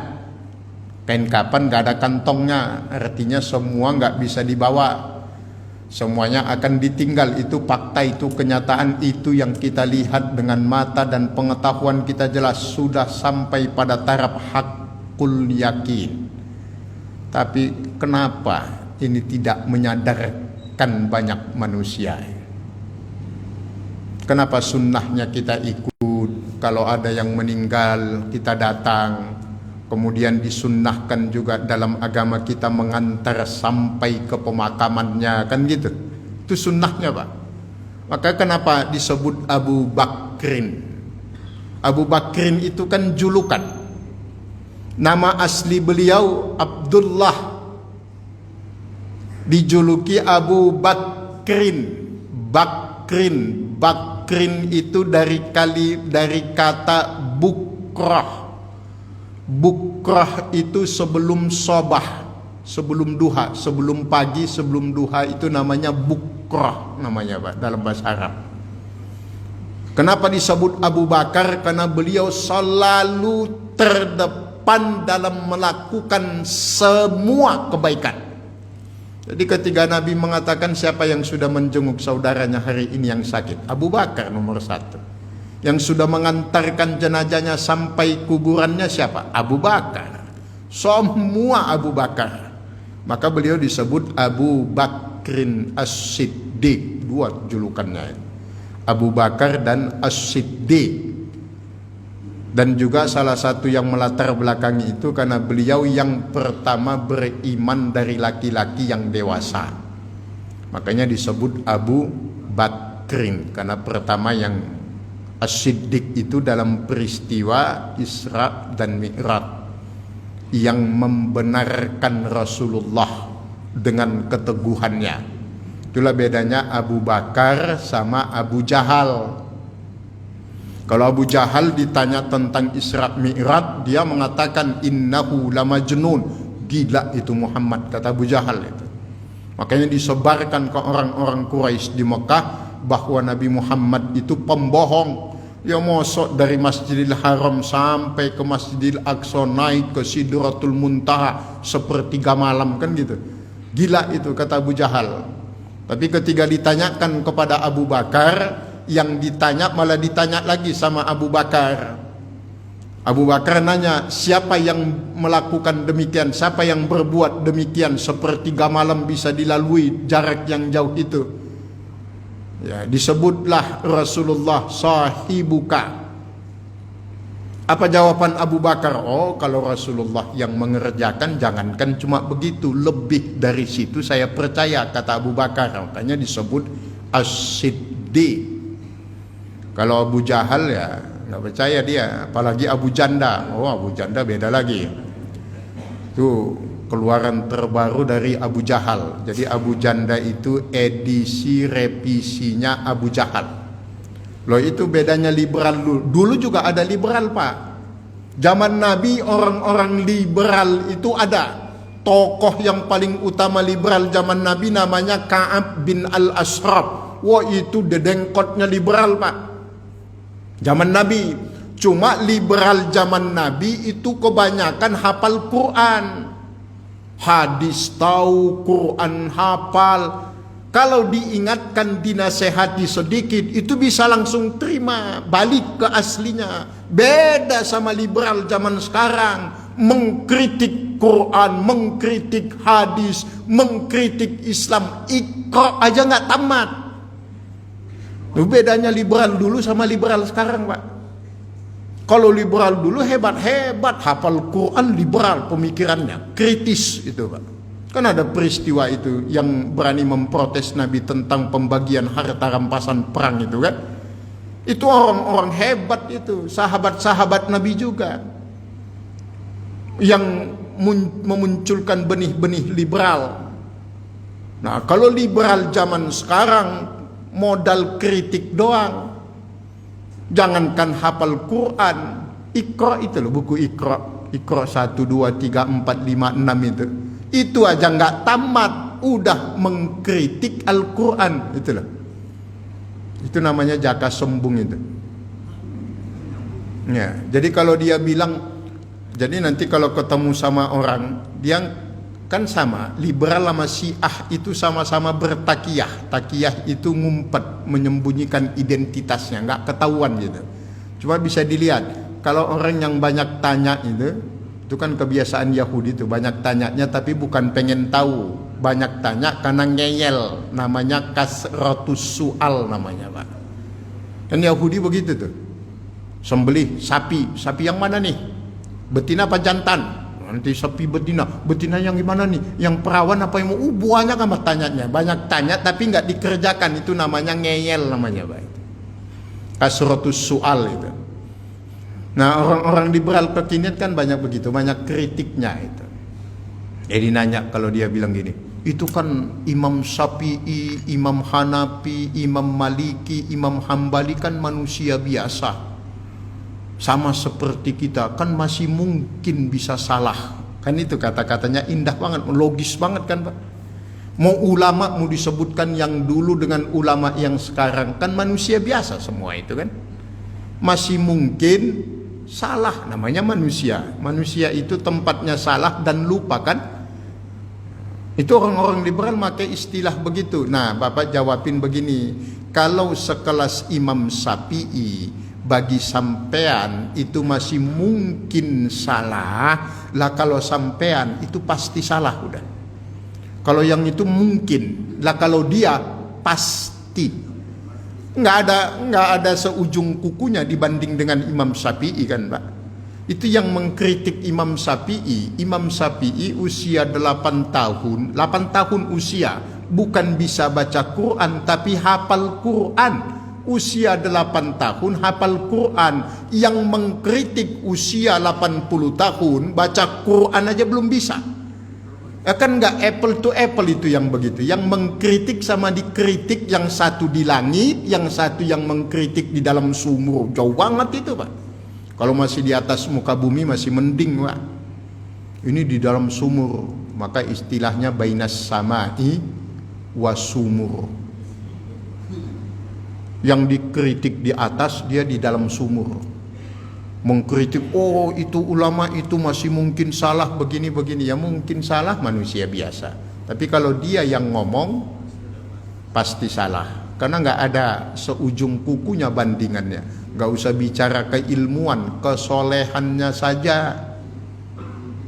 kain kafan nggak ada kantongnya, artinya semua nggak bisa dibawa, semuanya akan ditinggal. Itu fakta, itu kenyataan, itu yang kita lihat dengan mata dan pengetahuan kita jelas sudah sampai pada taraf hakul yakin. Tapi kenapa ini tidak menyadarkan banyak manusia? Kenapa sunnahnya kita ikut? Kalau ada yang meninggal kita datang. Kemudian disunnahkan juga dalam agama kita mengantar sampai ke pemakamannya, kan gitu. Itu sunnahnya, Pak. Maka kenapa disebut Abu Bakrin? Abu Bakrin itu kan julukan. Nama asli beliau Abdullah, dijuluki Abu Bakrin. Bakrin itu dari kata bukrah. Bukrah itu sebelum sobah, sebelum duha, sebelum pagi, sebelum duha, itu namanya bukrah namanya, Pak, dalam bahasa Arab. Kenapa disebut Abu Bakar? Karena beliau selalu terdepan dalam melakukan semua kebaikan. Jadi ketika Nabi mengatakan siapa yang sudah menjenguk saudaranya hari ini yang sakit, Abu Bakar nomor 1. Yang sudah mengantarkan jenazahnya sampai kuburannya siapa? Abu Bakar. Semua Abu Bakar. Maka beliau disebut Abu Bakrin As-Siddiq. Dua julukannya, Abu Bakar dan As-Siddiq. Dan juga salah satu yang melatar belakangi itu karena beliau yang pertama beriman dari laki-laki yang dewasa. Makanya disebut Abu Bakrin, karena pertama yang As-Siddiq itu dalam peristiwa Isra dan Mi'raj, yang membenarkan Rasulullah dengan keteguhannya. Itulah bedanya Abu Bakar sama Abu Jahal. Kalau Abu Jahal ditanya tentang Isra Mi'raj, dia mengatakan innahu lamajnun, gila itu Muhammad, kata Abu Jahal itu. Makanya disebarkan ke orang-orang Quraisy di Mekah bahwa Nabi Muhammad itu pembohong. Ya mosok dari Masjidil Haram sampai ke Masjidil Aqsa, naik ke Sidratul Muntaha sepertiga malam, kan gitu. Gila itu, kata Abu Jahal. Tapi ketika ditanyakan kepada Abu Bakar, yang ditanya malah ditanya lagi sama Abu Bakar. Abu Bakar nanya, siapa yang melakukan demikian, siapa yang berbuat demikian, sepertiga malam bisa dilalui jarak yang jauh itu. Ya, disebutlah Rasulullah sahibuka. Apa jawaban Abu Bakar? Oh, kalau Rasulullah yang mengerjakan, jangankan cuma begitu, lebih dari situ saya percaya, kata Abu Bakar. Makanya disebut As-Siddiq. Kalau Abu Jahal ya nggak percaya dia, apalagi Abu Janda. Oh, Abu Janda beda lagi. Itu keluaran terbaru dari Abu Jahal. Jadi Abu Janda itu edisi revisinya Abu Jahal. Loh, itu bedanya liberal dulu. Dulu juga ada liberal, Pak. Zaman Nabi orang-orang liberal itu ada. Tokoh yang paling utama liberal zaman Nabi namanya Ka'ab bin Al-Ashraf. Wah, itu dedengkotnya liberal, Pak. Zaman Nabi. Cuma liberal zaman Nabi itu kebanyakan hafal Quran. Hadis tahu, Quran hafal. Kalau diingatkan, dinasehati sedikit, itu bisa langsung terima, balik ke aslinya. Beda sama liberal zaman sekarang, mengkritik Quran, mengkritik hadis, mengkritik Islam, Iqra aja nggak tamat. Itu bedanya liberal dulu sama liberal sekarang, Pak. Kalau liberal dulu hebat-hebat, hafal Quran, liberal pemikirannya, kritis itu, Pak. Kan ada peristiwa itu yang berani memprotes Nabi tentang pembagian harta rampasan perang itu, kan. Itu orang-orang hebat itu, sahabat-sahabat Nabi juga, yang memunculkan benih-benih liberal. Nah, kalau liberal zaman sekarang modal kritik doang. Jangankan hafal Quran, Iqra itu loh, buku Iqra 1, 2, 3, 4, 5, 6 itu aja nggak tamat udah mengkritik Al-Quran, itu loh. Itu namanya jaka sombong itu. Ya, jadi kalau dia bilang, jadi nanti kalau ketemu sama orang, dia kan sama, liberal sama Syiah itu sama-sama bertakiyah. Takiyah itu ngumpet, menyembunyikan identitasnya, nggak ketahuan gitu. Cuma bisa dilihat, kalau orang yang banyak tanya itu kan kebiasaan Yahudi itu, banyak tanyanya tapi bukan pengen tahu, banyak tanya karena ngeyel, namanya kasratus su'al namanya, Pak. Dan Yahudi begitu tuh, sembelih sapi yang mana nih? Betina apa jantan? Nanti sapi betina yang gimana nih? Yang perawan apa yang mau? Banyak amat tanyanya, banyak tanya tapi nggak dikerjakan, itu namanya ngeyel namanya, Pak. Kasratus su'al itu. Nah, orang-orang liberal kekinian kan banyak begitu, banyak kritiknya itu. Jadi nanya, kalau dia bilang gini, itu kan Imam Syafi'i, Imam Hanafi, Imam Maliki, Imam Hambali kan manusia biasa, sama seperti kita, kan masih mungkin bisa salah. Kan itu kata-katanya indah banget, logis banget kan, Pak. Mau ulama mau disebutkan yang dulu dengan ulama yang sekarang, kan manusia biasa semua itu kan. Masih mungkin salah, namanya manusia. Manusia itu tempatnya salah dan lupa kan. Itu orang-orang liberal pakai istilah begitu. Nah, Bapak jawabin begini, kalau sekelas Imam Syafi'i bagi sampean itu masih mungkin salah, lah kalau sampean itu pasti salah udah. Kalau yang itu mungkin, lah kalau dia pasti. Nggak ada seujung kukunya dibanding dengan Imam Syafi'i kan, Pak. Itu yang mengkritik Imam Syafi'i. Imam Syafi'i usia 8 tahun usia, bukan bisa baca Quran tapi hafal Quran. Usia 8 tahun hafal Quran. Yang mengkritik usia 80 tahun baca Quran aja belum bisa. Ya kan nggak apple to apple itu yang begitu. Yang mengkritik sama dikritik, yang satu di langit, yang satu yang mengkritik di dalam sumur. Jauh banget itu, Pak. Kalau masih di atas muka bumi masih mending, Pak. Ini di dalam sumur, maka istilahnya bainas samai wasumur. Yang dikritik di atas, dia di dalam sumur. Mengkritik, oh itu ulama itu masih mungkin salah begini-begini. Ya mungkin salah manusia biasa. Tapi kalau dia yang ngomong, pasti salah. Karena nggak ada seujung kukunya bandingannya. Nggak usah bicara keilmuan, kesolehannya saja.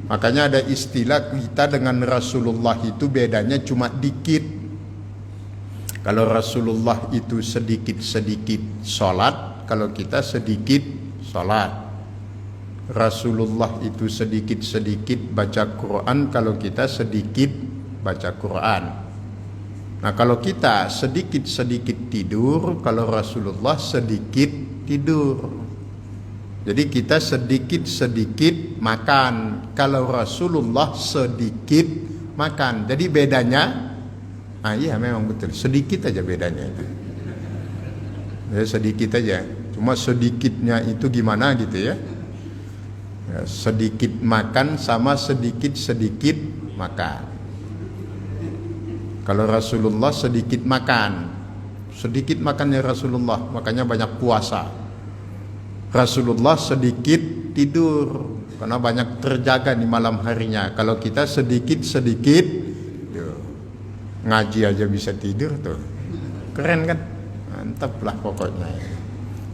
Makanya ada istilah kita dengan Rasulullah itu bedanya cuma dikit. Kalau Rasulullah itu sedikit-sedikit sholat, kalau kita sedikit sholat. Rasulullah itu sedikit-sedikit baca Quran, kalau kita sedikit baca Quran. Nah, kalau kita sedikit-sedikit tidur, kalau Rasulullah sedikit tidur. Jadi kita sedikit-sedikit makan, kalau Rasulullah sedikit makan. Jadi bedanya, iya memang betul, sedikit aja bedanya itu. Ya, sedikit aja. Cuma sedikitnya itu gimana gitu ya. Ya, sedikit makan sama sedikit-sedikit makan. Kalau Rasulullah sedikit makan, sedikit makannya Rasulullah, makanya banyak puasa. Rasulullah sedikit tidur, karena banyak terjaga di malam harinya. Kalau kita sedikit-sedikit ngaji aja bisa tidur tuh, keren kan? Mantap lah pokoknya.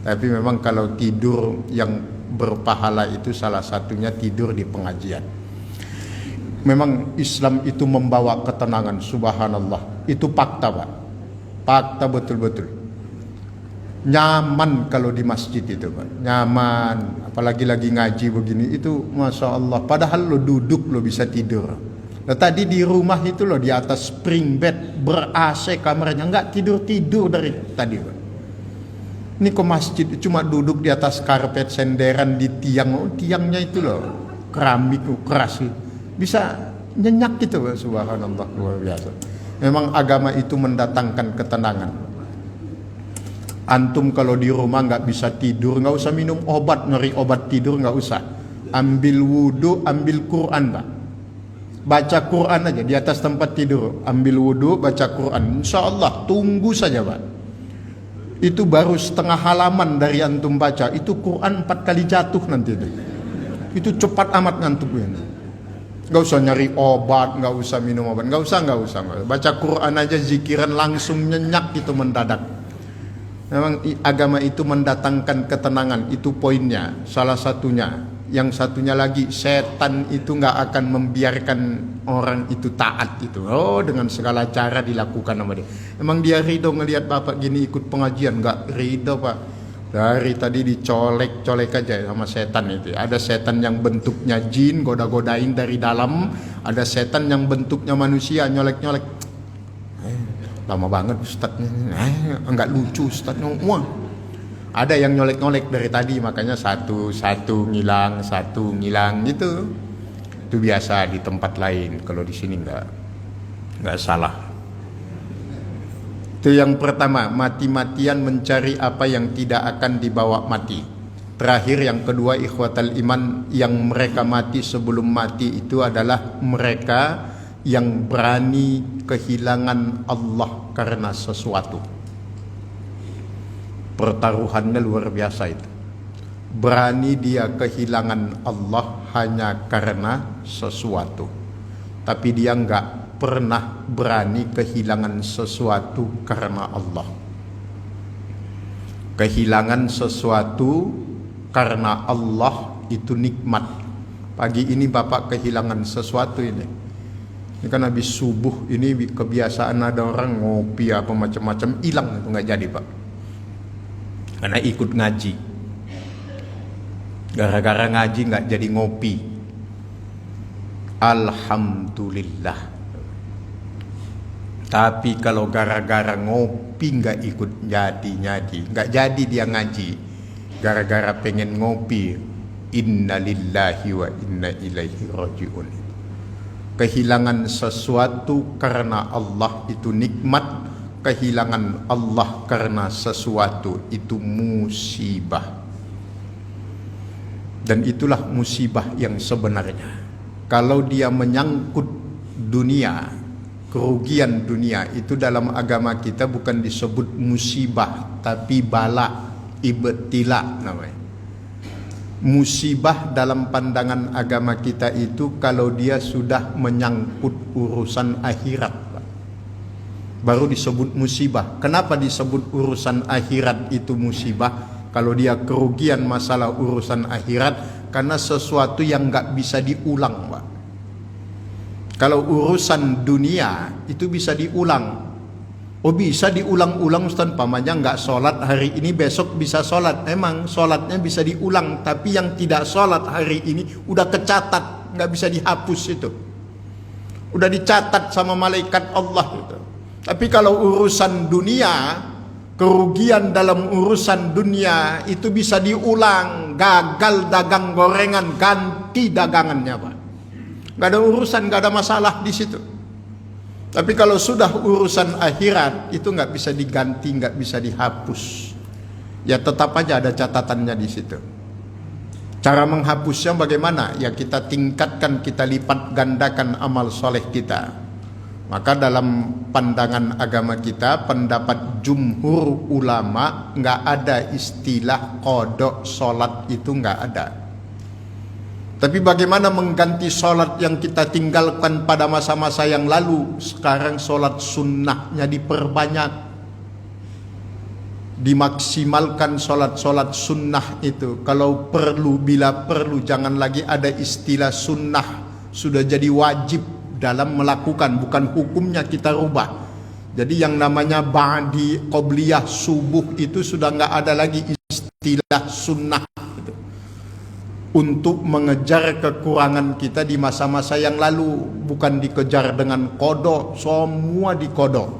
Tapi memang kalau tidur yang berpahala itu salah satunya tidur di pengajian. Memang Islam itu membawa ketenangan, subhanallah. Itu fakta, Pak. Fakta betul-betul. Nyaman kalau di masjid itu, Pak. Nyaman, apalagi lagi ngaji begini itu Masya Allah. Padahal lo duduk lo bisa tidur. Nah, tadi di rumah itu lo di atas spring bed, ber-AC kamarnya, enggak tidur-tidur dari tadi, Pak. Ini ke masjid cuma duduk di atas karpet senderan di tiang, tiangnya itu loh keramik keras, bisa nyenyak gitu, subhanallah, luar biasa. Memang agama itu mendatangkan ketenangan. Antum kalau di rumah nggak bisa tidur, nggak usah minum obat, nyari obat tidur nggak usah. Ambil wudhu, ambil Quran, Pak. Baca Quran aja di atas tempat tidur. Ambil wudhu, baca Quran. Insya Allah, tunggu saja, Pak. Itu baru setengah halaman dari antum baca, itu Quran 4 kali jatuh nanti itu. Itu cepat amat ngantuknya. Gak usah nyari obat, gak usah minum obat, gak usah. Baca Quran aja, zikiran langsung nyenyak gitu mendadak. Memang agama itu mendatangkan ketenangan, itu poinnya, salah satunya. Yang satunya lagi, setan itu gak akan membiarkan orang itu taat itu. Oh, dengan segala cara dilakukan sama dia. Emang dia ridho ngelihat bapak gini ikut pengajian? Gak ridho, Pak. Dari tadi dicolek-colek aja sama setan itu. Ada setan yang bentuknya jin, goda-godain dari dalam. Ada setan yang bentuknya manusia, nyolek-nyolek. Lama banget ustadznya. Enggak lucu ustadznya. Wah. Ada yang nyolek-nyolek dari tadi, makanya satu ngilang gitu. Itu biasa di tempat lain. Kalau di sini enggak salah. Itu yang pertama, mati-matian mencari apa yang tidak akan dibawa mati. Terakhir yang kedua, ikhwatal iman, yang mereka mati sebelum mati itu adalah mereka yang berani kehilangan Allah karena sesuatu. Pertaruhannya luar biasa itu. Berani dia kehilangan Allah hanya karena sesuatu. Tapi dia enggak pernah berani kehilangan sesuatu karena Allah. Kehilangan sesuatu karena Allah itu nikmat. Pagi ini Bapak kehilangan sesuatu ini. Ini kan habis subuh ini kebiasaan ada orang ngopi apa macam-macam, hilang itu nggak jadi Pak. Karena ikut ngaji. Gara-gara ngaji nggak jadi ngopi. Alhamdulillah. Tapi kalau gara-gara ngopi nggak ikut nggak jadi dia ngaji. Gara-gara pengen ngopi, innalillahi wa inna ilaihi rajiun. Kehilangan sesuatu karena Allah itu nikmat, kehilangan Allah karena sesuatu itu musibah. Dan itulah musibah yang sebenarnya. Kalau dia menyangkut dunia, kerugian dunia, itu dalam agama kita bukan disebut musibah, tapi bala, ibtila namanya. Musibah dalam pandangan agama kita itu kalau dia sudah menyangkut urusan akhirat, baru disebut musibah. Kenapa disebut urusan akhirat itu musibah? Kalau dia kerugian masalah urusan akhirat, karena sesuatu yang nggak bisa diulang, Pak. Kalau urusan dunia itu bisa diulang. Oh bisa diulang-ulang Ustaz, pamannya nggak sholat hari ini besok bisa sholat. Emang sholatnya bisa diulang, tapi yang tidak sholat hari ini udah kecatat, nggak bisa dihapus itu. Udah dicatat sama malaikat Allah itu. Tapi kalau urusan dunia, kerugian dalam urusan dunia itu bisa diulang. Gagal dagang gorengan, ganti dagangannya Pak. Gak ada urusan, gak ada masalah di situ. Tapi kalau sudah urusan akhirat itu nggak bisa diganti, nggak bisa dihapus. Ya tetap aja ada catatannya di situ. Cara menghapusnya bagaimana? Ya kita tingkatkan, kita lipat gandakan amal soleh kita. Maka dalam pandangan agama kita, pendapat jumhur ulama, nggak ada istilah qada sholat itu nggak ada. Tapi bagaimana mengganti sholat yang kita tinggalkan pada masa-masa yang lalu? Sekarang sholat sunnahnya diperbanyak, dimaksimalkan sholat-sholat sunnah itu. Kalau perlu, bila perlu, jangan lagi ada istilah sunnah. Sudah jadi wajib dalam melakukan, bukan hukumnya kita rubah. Jadi yang namanya ba'di, qobliyah, subuh itu sudah nggak ada lagi istilah sunnah. Untuk mengejar kekurangan kita di masa-masa yang lalu, bukan dikejar dengan kodok, semua dikodok.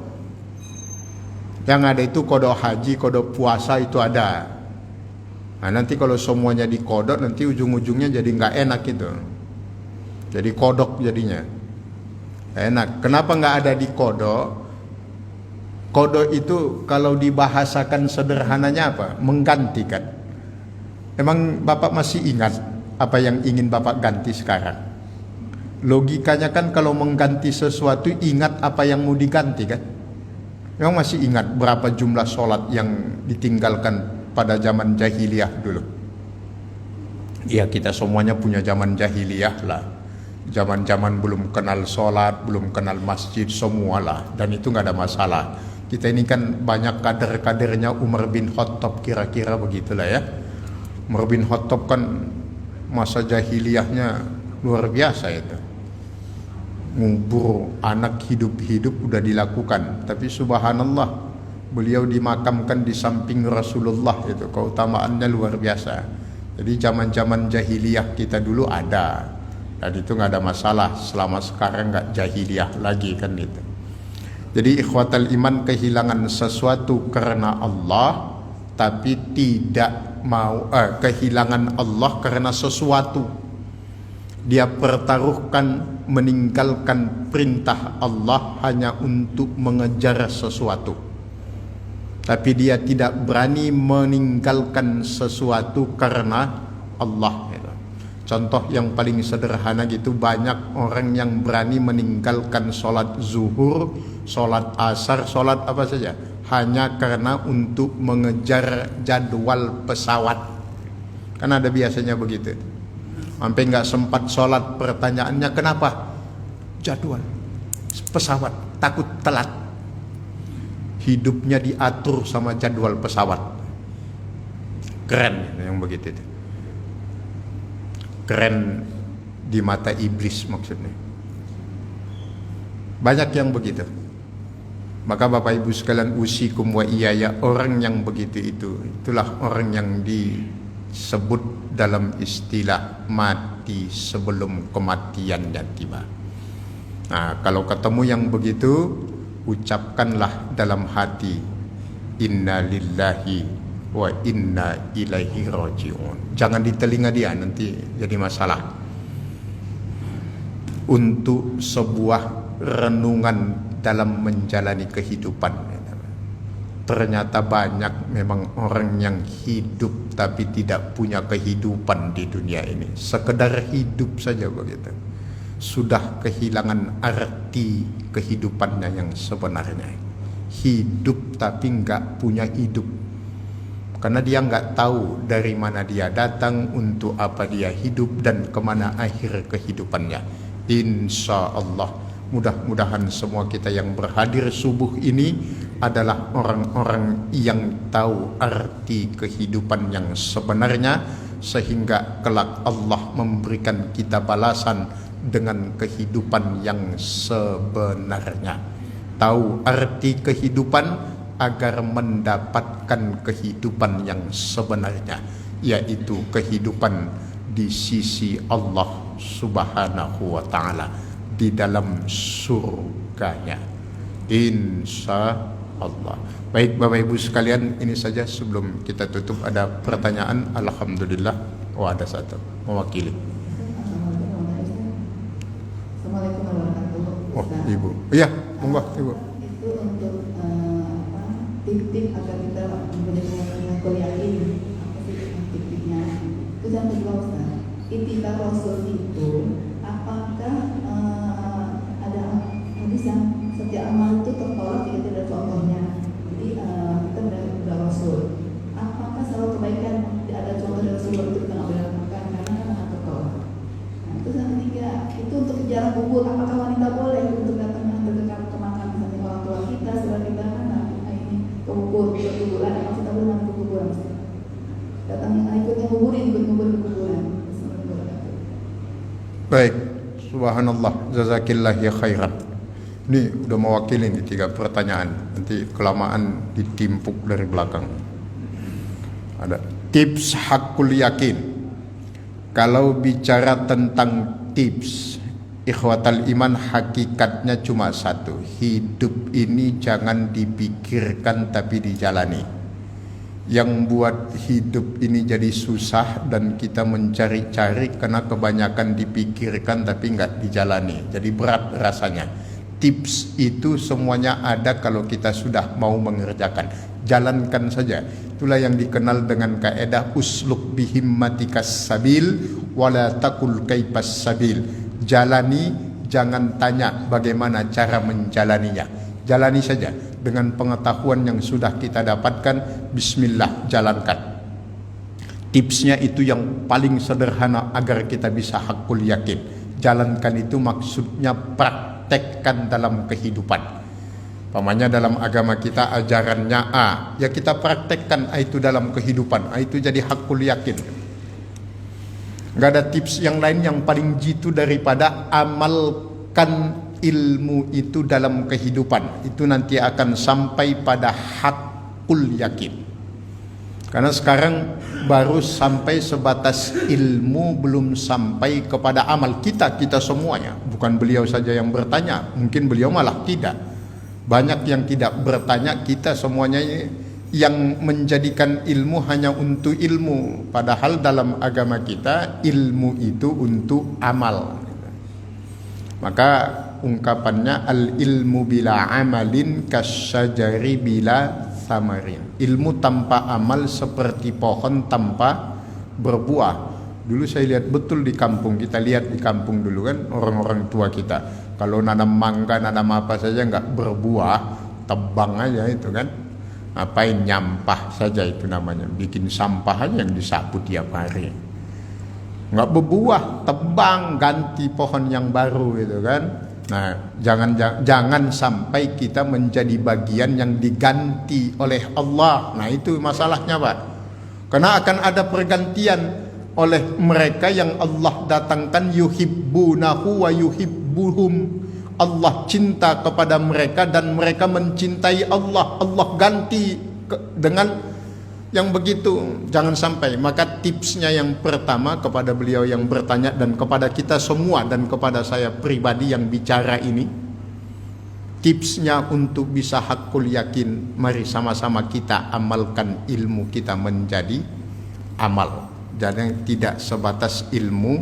Yang ada itu kodok haji, kodok puasa itu ada. Nah nanti kalau semuanya dikodok, nanti ujung-ujungnya jadi nggak enak itu. Jadi kodok jadinya enak. Kenapa nggak ada di kodok? Kodok itu kalau dibahasakan sederhananya apa? Menggantikan. Emang Bapak masih ingat apa yang ingin Bapak ganti sekarang? Logikanya kan kalau mengganti sesuatu, ingat apa yang mau diganti kan? Emang masih ingat berapa jumlah sholat yang ditinggalkan pada zaman jahiliyah dulu? Ya kita semuanya punya zaman jahiliyah lah. Zaman-zaman belum kenal sholat, belum kenal masjid, semualah. Dan itu nggak ada masalah. Kita ini kan banyak kader-kadernya Umar bin Khattab, kira-kira begitulah ya. Umar bin Khattab kan masa jahiliyahnya luar biasa itu. Ngubur anak hidup-hidup udah dilakukan. Tapi subhanallah, beliau dimakamkan di samping Rasulullah itu. Keutamaannya luar biasa. Jadi zaman-zaman jahiliyah kita dulu ada. Dan itu nggak ada masalah. Selama sekarang nggak jahiliyah lagi kan itu. Jadi ikhwatal iman, kehilangan sesuatu karena Allah, tapi tidak mau kehilangan Allah karena sesuatu. Dia pertaruhkan, meninggalkan perintah Allah hanya untuk mengejar sesuatu. Tapi dia tidak berani meninggalkan sesuatu karena Allah. Contoh yang paling sederhana gitu, banyak orang yang berani meninggalkan sholat zuhur, sholat asar, sholat apa saja, hanya karena untuk mengejar jadwal pesawat. Kan ada biasanya begitu. Sampai nggak sempat sholat, pertanyaannya kenapa? Jadwal. pesawat, takut telat. Hidupnya diatur sama jadwal pesawat. Keren yang begitu itu. Keren di mata iblis maksudnya. Banyak yang begitu. Maka Bapak Ibu sekalian, usikum wa iyaya, orang yang begitu itulah orang yang disebut dalam istilah mati sebelum kematiannya tiba. Nah, kalau ketemu yang begitu, ucapkanlah dalam hati, inna lillahi wa inna ilaihi raji'un. Jangan di telinga dia, nanti jadi masalah. Untuk sebuah renungan dalam menjalani kehidupan. Ternyata banyak memang orang yang hidup tapi tidak punya kehidupan di dunia ini. Sekedar hidup saja begitu. Sudah kehilangan arti kehidupannya yang sebenarnya. Hidup tapi nggak punya hidup. Karena dia nggak tahu dari mana dia datang, untuk apa dia hidup, dan kemana akhir kehidupannya. Insya Allah, mudah-mudahan semua kita yang berhadir subuh ini adalah orang-orang yang tahu arti kehidupan yang sebenarnya, sehingga kelak Allah memberikan kita balasan dengan kehidupan yang sebenarnya. Tahu arti kehidupan agar mendapatkan kehidupan yang sebenarnya, yaitu kehidupan di sisi Allah Subhanahu wa ta'ala, di dalam surganya, insya Allah. Baik Bapak Ibu sekalian, ini saja sebelum kita tutup. Ada pertanyaan? Alhamdulillah. Oh, ada satu mewakili. Assalamualaikum warahmatullahi wabarakatuh. Oh, Ibu. Iya, monggo Ibu. Itu untuk tip-tip agar kita mempunyai kuliah ini. Apa sih tip-tipnya? Terus yang kedua Ustaz, ittiba Rasul itu apakah ada hadis yang setiap amal itu tertolak jika tidak ada contohnya? Jadi kita sudah Rasul. Apakah selalu kebaikan tidak ada contoh dari Rasul itu kita nggak boleh lakukan karena akan tertolak? Nah, terus yang ketiga itu untuk ziarah kubur. Apakah wanita boleh untuk datang mendekat ke makam misalnya orang tua kita setelah kita ini ke kubur, ke kuburan? Apa kita boleh ke kuburan? Datang ikutnya kuburin, ikut kubur ke kuburan. Baik, subhanallah, jazakillah ya khairan. Ini udah mewakili nih 3 pertanyaan. Nanti kelamaan ditimpuk dari belakang. Ada tips hakul yakin. Kalau bicara tentang tips, ikhwatal iman, hakikatnya cuma satu. Hidup ini jangan dipikirkan tapi dijalani. Yang buat hidup ini jadi susah dan kita mencari-cari karena kebanyakan dipikirkan tapi nggak dijalani. Jadi berat rasanya. Tips itu semuanya ada kalau kita sudah mau mengerjakan. Jalankan saja. Itulah yang dikenal dengan kaidah usluk bihimmatikas sabil wala takul kaipas sabil. Jalani, jangan tanya bagaimana cara menjalaninya. Jalani saja dengan pengetahuan yang sudah kita dapatkan. Bismillah, jalankan. Tipsnya itu yang paling sederhana agar kita bisa hakul yakin. Jalankan itu maksudnya praktekkan dalam kehidupan. Pamannya dalam agama kita ajarannya A, ya kita praktekkan itu dalam kehidupan. Itu jadi hakul yakin. Gak ada tips yang lain yang paling jitu daripada amalkan ilmu itu dalam kehidupan. Itu nanti akan sampai pada hakul yakin. Karena sekarang baru sampai sebatas ilmu, belum sampai kepada amal. Kita semuanya, bukan beliau saja yang bertanya, mungkin beliau malah tidak. Banyak yang tidak bertanya, kita semuanya yang menjadikan ilmu hanya untuk ilmu. Padahal dalam agama kita ilmu itu untuk amal. Maka ungkapannya al ilmu bila amalin kasyajari bila samarin. Ilmu tanpa amal seperti pohon tanpa berbuah. Dulu saya lihat betul di kampung, kita lihat di kampung dulu kan, orang-orang tua kita kalau nanam mangga, nanam apa saja nggak berbuah, tebang aja itu kan. Ngapain, nyampah saja itu namanya, bikin sampah aja yang disapu tiap hari. Nggak berbuah, tebang, ganti pohon yang baru gitu kan. Nah, jangan sampai kita menjadi bagian yang diganti oleh Allah. Nah, itu masalahnya, Pak. Karena akan ada pergantian oleh mereka yang Allah datangkan, yuhibbunahu wa yuhibbuhum. Allah cinta kepada mereka dan mereka mencintai Allah. Allah ganti dengan yang begitu. Jangan sampai. Maka tipsnya yang pertama kepada beliau yang bertanya dan kepada kita semua dan kepada saya pribadi yang bicara ini, tipsnya untuk bisa hakul yakin, mari sama-sama kita amalkan ilmu kita menjadi amal. Jadi tidak sebatas ilmu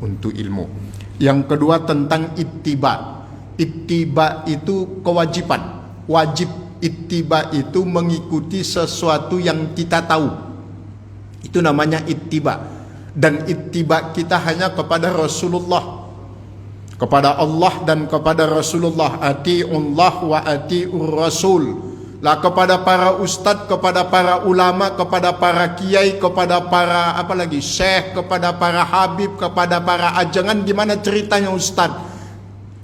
untuk ilmu. Yang kedua tentang ittiba. Ittiba itu kewajiban, wajib. Ittiba itu mengikuti sesuatu yang kita tahu. Itu namanya ittiba. Dan ittiba kita hanya kepada Rasulullah, kepada Allah dan kepada Rasulullah. Ati'ullah wa ati'ur Rasul. Lah kepada para ustadz, kepada para ulama, kepada para kiai, kepada para apalagi syekh, kepada para habib, kepada para ajangan, gimana ceritanya ustadz?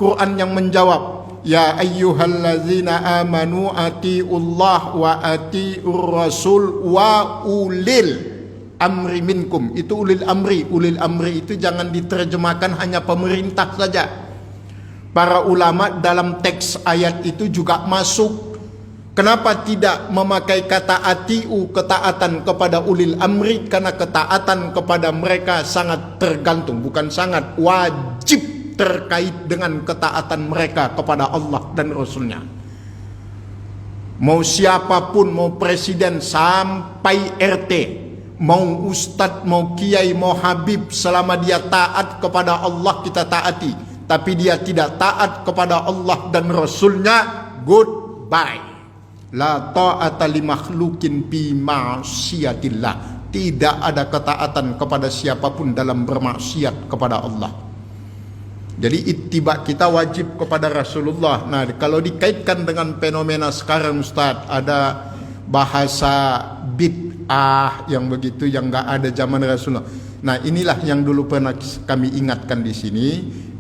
Quran yang menjawab, ya ayyuhallazina amanu atiullah wa atiur rasul wa ulil amri minkum. Itu ulil amri. Ulil amri itu jangan diterjemahkan hanya pemerintah saja. Para ulama dalam teks ayat itu juga masuk. Kenapa tidak memakai kata atiu, ketaatan kepada ulil amri? Karena ketaatan kepada mereka sangat tergantung, bukan sangat, wajib terkait dengan ketaatan mereka kepada Allah dan Rasulnya. Mau siapapun, mau presiden sampai RT, mau ustadz, mau kiai, mau habib, selama dia taat kepada Allah kita taati. Tapi dia tidak taat kepada Allah dan Rasulnya, goodbye. La ta'ata li makhlukin fi ma'siyatillah. Tidak ada ketaatan kepada siapapun dalam bermaksiat kepada Allah. Jadi ittiba kita wajib kepada Rasulullah. Nah, kalau dikaitkan dengan fenomena sekarang Ustaz, ada bahasa bid'ah yang begitu yang enggak ada zaman Rasulullah. Nah, inilah yang dulu pernah kami ingatkan di sini,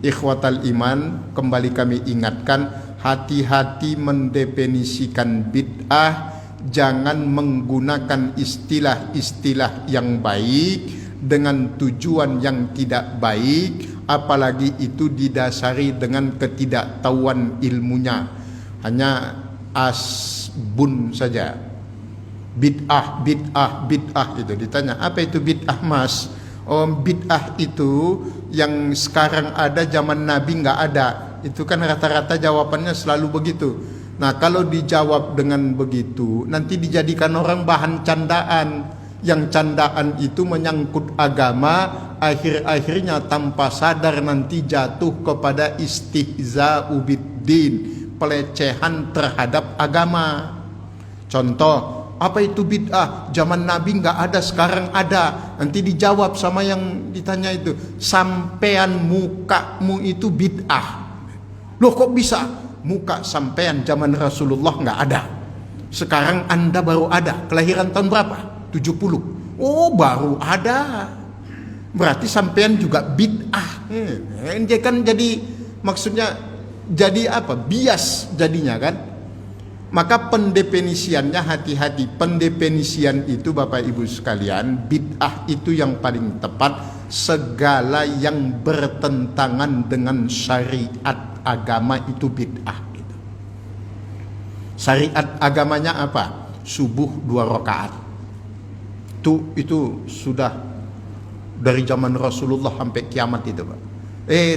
ikhwatal iman, kembali kami ingatkan, hati-hati mendefinisikan bid'ah, jangan menggunakan istilah-istilah yang baik dengan tujuan yang tidak baik, apalagi itu didasari dengan ketidaktahuan ilmunya. Hanya asbun saja. Bid'ah itu ditanya, apa itu bid'ah mas? Oh, bid'ah itu yang sekarang ada zaman Nabi nggak ada. Itu kan rata-rata jawabannya selalu begitu. Nah, kalau dijawab dengan begitu, nanti dijadikan orang bahan candaan. Yang candaan itu menyangkut agama, akhir-akhirnya tanpa sadar nanti jatuh kepada istihza'u biddin, pelecehan terhadap agama. Contoh, apa itu bid'ah? Zaman Nabi nggak ada, sekarang ada. Nanti dijawab sama yang ditanya itu, sampean mukamu itu bid'ah. Loh kok bisa? Muka sampean zaman Rasulullah nggak ada. Sekarang anda baru ada. Kelahiran tahun berapa? 70. Oh baru ada. Berarti sampean juga bid'ah. Dia kan jadi, maksudnya jadi apa? Bias jadinya kan. Maka pendefinisiannya hati-hati. Pendefinisian itu Bapak Ibu sekalian, bid'ah itu yang paling tepat, segala yang bertentangan dengan syariat agama itu bid'ah gitu. Syariat agamanya apa? Subuh 2 rakaat. Itu sudah dari zaman Rasulullah sampai kiamat itu, Pak.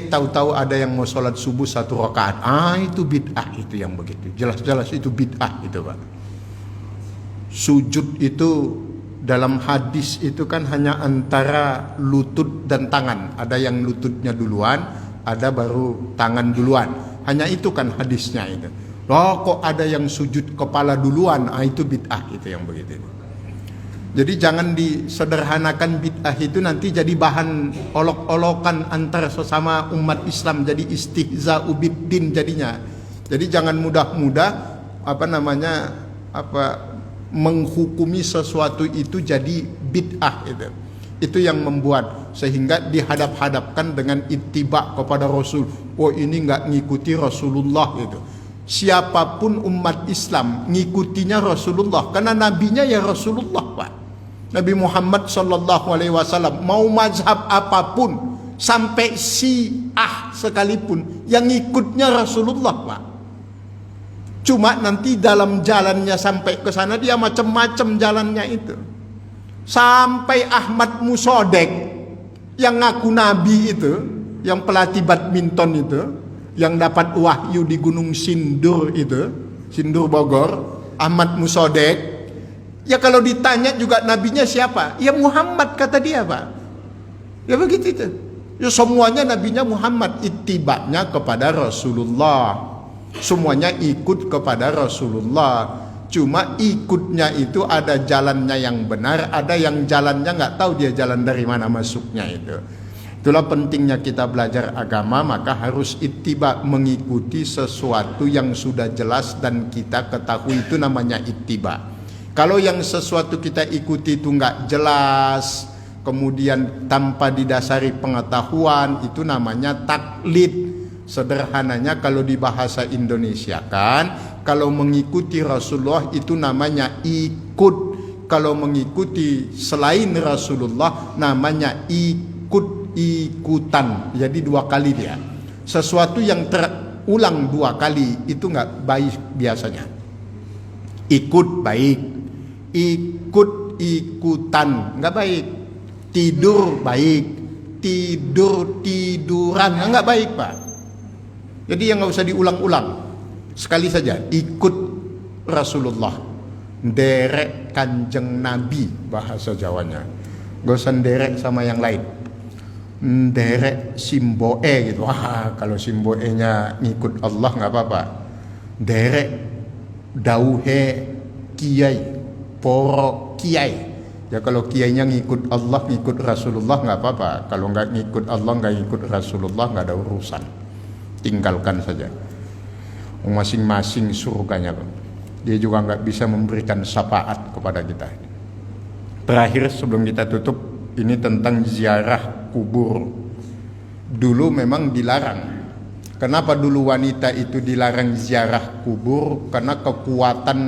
Tahu-tahu ada yang mau sholat subuh 1 rakaat. Itu bid'ah itu yang begitu. Jelas-jelas itu bid'ah itu, Pak. Sujud itu dalam hadis itu kan hanya antara lutut dan tangan. Ada yang lututnya duluan, ada baru tangan duluan. Hanya itu kan hadisnya itu. Kok ada yang sujud kepala duluan? Itu bid'ah itu yang begitu. Jadi jangan disederhanakan bid'ah itu nanti jadi bahan olok-olokan antara sesama umat Islam, jadi istihza'u biddin jadinya. Jadi jangan mudah-mudah menghukumi sesuatu itu jadi bid'ah itu. Itu yang membuat sehingga dihadap-hadapkan dengan ittiba kepada Rasul. Oh, ini nggak ngikuti Rasulullah gitu. Siapapun umat Islam ngikutinya Rasulullah karena nabinya ya Rasulullah, Pak. Nabi Muhammad sallallahu alaihi wasallam mau mazhab apapun sampai Syiah sekalipun yang ngikutnya Rasulullah, Pak. Cuma nanti dalam jalannya sampai ke sana dia macam-macam jalannya itu. Sampai Ahmad Musodek yang ngaku nabi itu, yang pelatih badminton itu, yang dapat wahyu di Gunung Sindur itu, Sindur Bogor, Ahmad Musodek. Ya kalau ditanya juga nabinya siapa? Ya Muhammad kata dia, Pak. Ya begitu itu. Ya semuanya nabinya Muhammad, ittibanya kepada Rasulullah. Semuanya ikut kepada Rasulullah. Cuma ikutnya itu ada jalannya yang benar, ada yang jalannya nggak tahu dia jalan dari mana masuknya itu. Itulah pentingnya kita belajar agama, maka harus ittiba, mengikuti sesuatu yang sudah jelas dan kita ketahui, itu namanya ittiba. Kalau yang sesuatu kita ikuti itu nggak jelas, kemudian tanpa didasari pengetahuan, itu namanya taklid. Sederhananya kalau di bahasa Indonesia kan, kalau mengikuti Rasulullah itu namanya ikut. Kalau mengikuti selain Rasulullah namanya ikut-ikutan. Jadi dua kali dia. Sesuatu yang terulang dua kali itu nggak baik biasanya. Ikut baik, ikut-ikutan nggak baik. Tidur baik, tidur-tiduran nggak baik, Pak. Jadi yang nggak usah diulang-ulang, sekali saja ikut Rasulullah, derek kanjeng Nabi bahasa Jawanya, gak usah derek sama yang lain, derek simboe gitu. Wah, kalau simboe-nya ngikut Allah nggak apa-apa. Derek dauhe kiai, poro kiai. Ya kalau kiainya ngikut Allah, ngikut Rasulullah nggak apa-apa. Kalau nggak ngikut Allah, nggak ngikut Rasulullah, nggak ada urusan. Tinggalkan saja. Masing-masing surganya, dia juga nggak bisa memberikan syafaat kepada kita. Terakhir sebelum kita tutup, ini tentang ziarah kubur. Dulu memang dilarang. Kenapa dulu wanita itu dilarang ziarah kubur? Karena kekuatan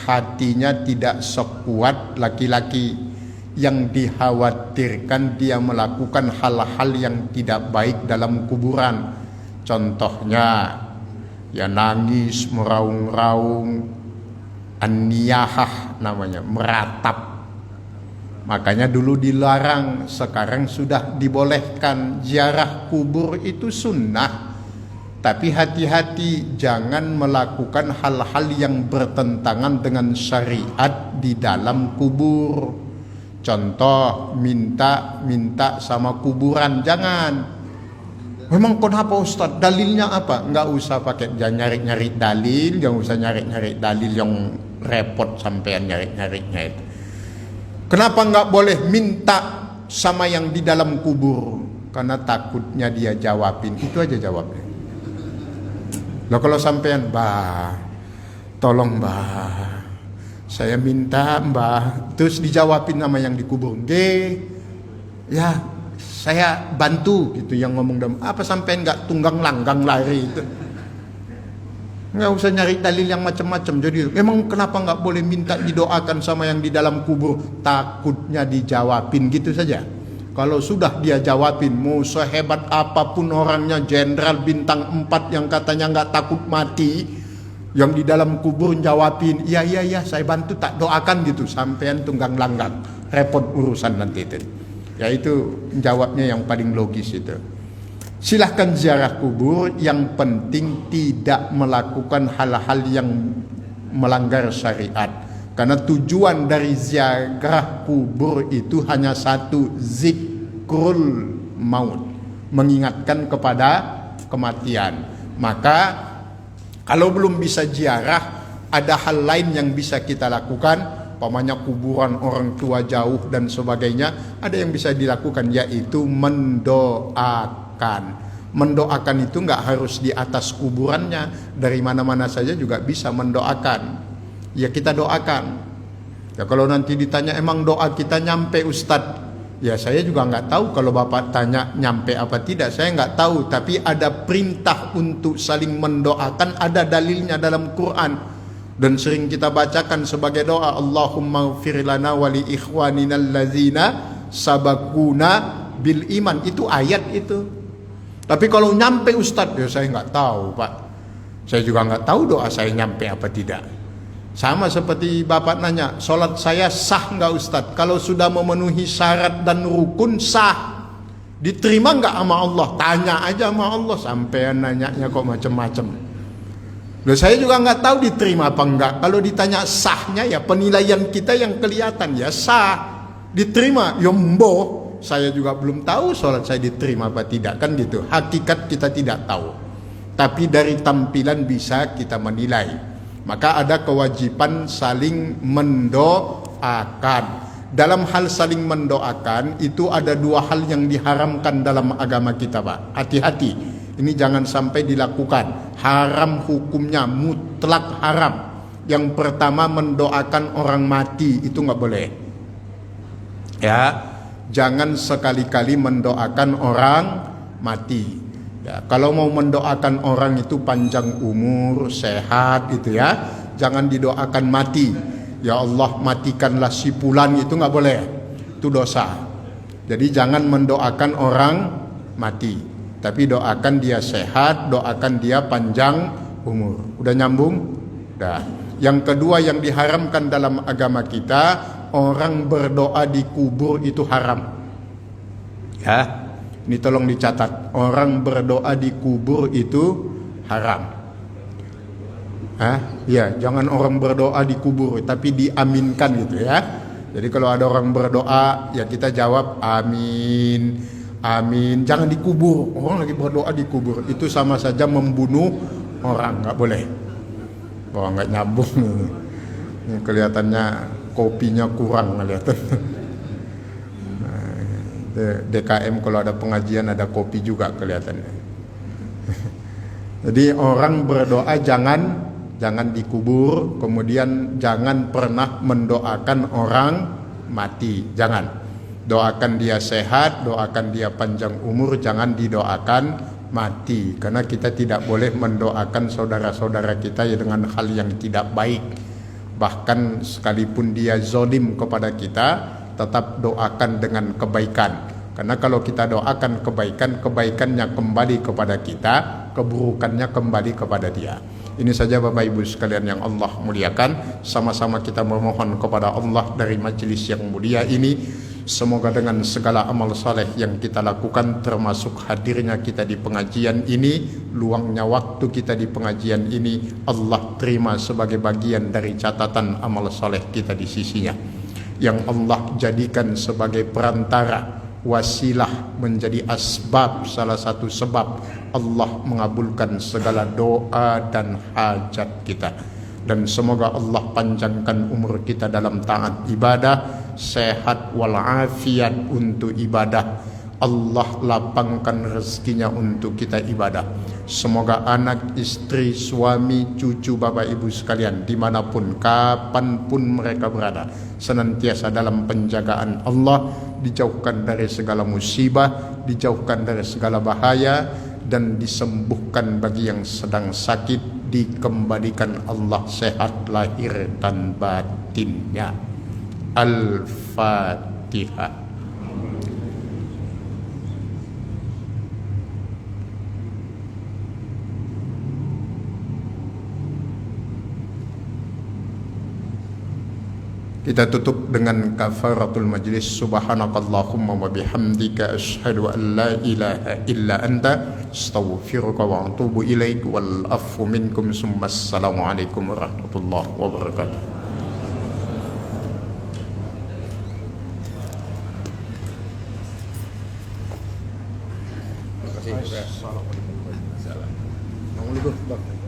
hatinya tidak sekuat laki-laki, yang dikhawatirkan dia melakukan hal-hal yang tidak baik dalam kuburan. Contohnya ya nangis, meraung-raung, an-niyahah namanya, meratap. Makanya dulu dilarang, sekarang sudah dibolehkan. Ziarah kubur itu sunnah, tapi hati-hati jangan melakukan hal-hal yang bertentangan dengan syariat di dalam kubur. Contoh minta sama kuburan, jangan. Memang kenapa Ustaz? Dalilnya apa? Nggak usah pakai nyari-nyari dalil, nggak usah nyari-nyari dalil yang repot sampean nyari-nyarinya itu. Kenapa nggak boleh minta sama yang di dalam kubur? Karena takutnya dia jawabin. Itu aja jawabnya. Loh kalau sampean, Mbah, tolong Mbah, saya minta Mbah, terus dijawabin sama yang dikubur, ya saya bantu gitu, yang ngomong apa sampean nggak tunggang langgang lari itu. Nggak usah nyari dalil yang macam-macam. Jadi memang kenapa nggak boleh minta didoakan sama yang di dalam kubur? Takutnya dijawabin gitu saja. Kalau sudah dia jawabin, mau sehebat apapun orangnya, jenderal bintang 4 yang katanya nggak takut mati, yang di dalam kubur jawabin, iya saya bantu, tak doakan gitu, sampean tunggang langgang, repot urusan nanti itu. Ya itu jawabnya yang paling logis itu. Silahkan ziarah kubur, yang penting tidak melakukan hal-hal yang melanggar syariat. Karena tujuan dari ziarah kubur itu hanya satu, zikrul maut, mengingatkan kepada kematian. Maka kalau belum bisa ziarah, ada hal lain yang bisa kita lakukan. Pamannya kuburan orang tua jauh dan sebagainya, ada yang bisa dilakukan, yaitu mendoakan. Mendoakan itu nggak harus di atas kuburannya, dari mana-mana saja juga bisa mendoakan. Ya kita doakan. Ya kalau nanti ditanya emang doa kita nyampe Ustadz, Ya saya juga nggak tahu kalau Bapak tanya nyampe apa tidak, saya nggak tahu. Tapi ada perintah untuk saling mendoakan, ada dalilnya dalam Quran. Dan sering kita bacakan sebagai doa, Allahumma ighfir lana wa li ikhwanina allazina sabaquna bil iman. Itu ayat itu. Tapi kalau nyampe Ustadz, ya saya nggak tahu Pak. Saya juga nggak tahu doa saya nyampe apa tidak. Sama seperti Bapak nanya, sholat saya sah nggak Ustadz? Kalau sudah memenuhi syarat dan rukun sah. Diterima nggak sama Allah? Tanya aja sama Allah. Sampean nanyanya kok macam-macam. Loh, saya juga nggak tahu diterima apa enggak. Kalau ditanya sahnya, ya penilaian kita yang kelihatan, ya sah. Diterima, ya mboh. Saya juga belum tahu sholat saya diterima apa tidak, kan gitu. Hakikat kita tidak tahu. Tapi dari tampilan bisa kita menilai. Maka ada kewajiban saling mendoakan. Dalam hal saling mendoakan itu ada dua hal yang diharamkan dalam agama kita, Pak. Hati-hati. Ini jangan sampai dilakukan. Haram hukumnya, mutlak haram. Yang pertama, mendoakan orang mati, itu nggak boleh. Ya, jangan sekali-kali mendoakan orang mati. Ya, kalau mau mendoakan orang itu panjang umur, sehat gitu ya. Jangan didoakan mati. Ya Allah, matikanlah si fulan, itu nggak boleh. Itu dosa. Jadi jangan mendoakan orang mati. Tapi doakan dia sehat, doakan dia panjang umur. Udah nyambung? Udah. Yang kedua yang diharamkan dalam agama kita, orang berdoa di kubur itu haram. Ya. Ini tolong dicatat, orang berdoa di kubur itu haram. Ya, jangan orang berdoa di kubur, tapi diaminkan gitu ya. Jadi kalau ada orang berdoa, ya kita jawab amin, amin. Jangan dikubur. Orang lagi berdoa di kubur, itu sama saja membunuh orang, nggak boleh. Wah, nggak nyambung. Ini kelihatannya kopinya kurang kelihatan. DKM kalau ada pengajian ada kopi juga kelihatannya. Jadi orang berdoa jangan dikubur, kemudian jangan pernah mendoakan orang mati, jangan. Doakan dia sehat, doakan dia panjang umur, jangan didoakan mati, karena kita tidak boleh mendoakan saudara-saudara kita ya dengan hal yang tidak baik. Bahkan sekalipun dia zalim kepada kita, tetap doakan dengan kebaikan. Karena kalau kita doakan kebaikan, kebaikannya kembali kepada kita, keburukannya kembali kepada dia. Ini saja Bapak Ibu sekalian yang Allah muliakan. Sama-sama kita memohon kepada Allah dari majelis yang mulia ini, semoga dengan segala amal saleh yang kita lakukan, termasuk hadirnya kita di pengajian ini, luangnya waktu kita di pengajian ini, Allah terima sebagai bagian dari catatan amal saleh kita di sisinya, yang Allah jadikan sebagai perantara, wasilah, menjadi asbab, salah satu sebab Allah mengabulkan segala doa dan hajat kita. Dan semoga Allah panjangkan umur kita dalam taat ibadah, sehat walafiat untuk ibadah. Allah lapangkan rezekinya untuk kita ibadah. Semoga anak, istri, suami, cucu Bapak Ibu sekalian, dimanapun, kapanpun mereka berada, senantiasa dalam penjagaan Allah, dijauhkan dari segala musibah, dijauhkan dari segala bahaya, dan disembuhkan bagi yang sedang sakit, dikembalikan Allah sehat lahir dan batinnya. Al-Fatihah. Kita tutup dengan kafaratul majlis. Subhanakallahumma wa bihamdika asyhadu an la ilaha illa anta astaghfiruka wa atubu ilaik wal afu minkum. Assalamualaikum warahmatullahi wabarakatuh. Terima kasih. Assalamualaikum.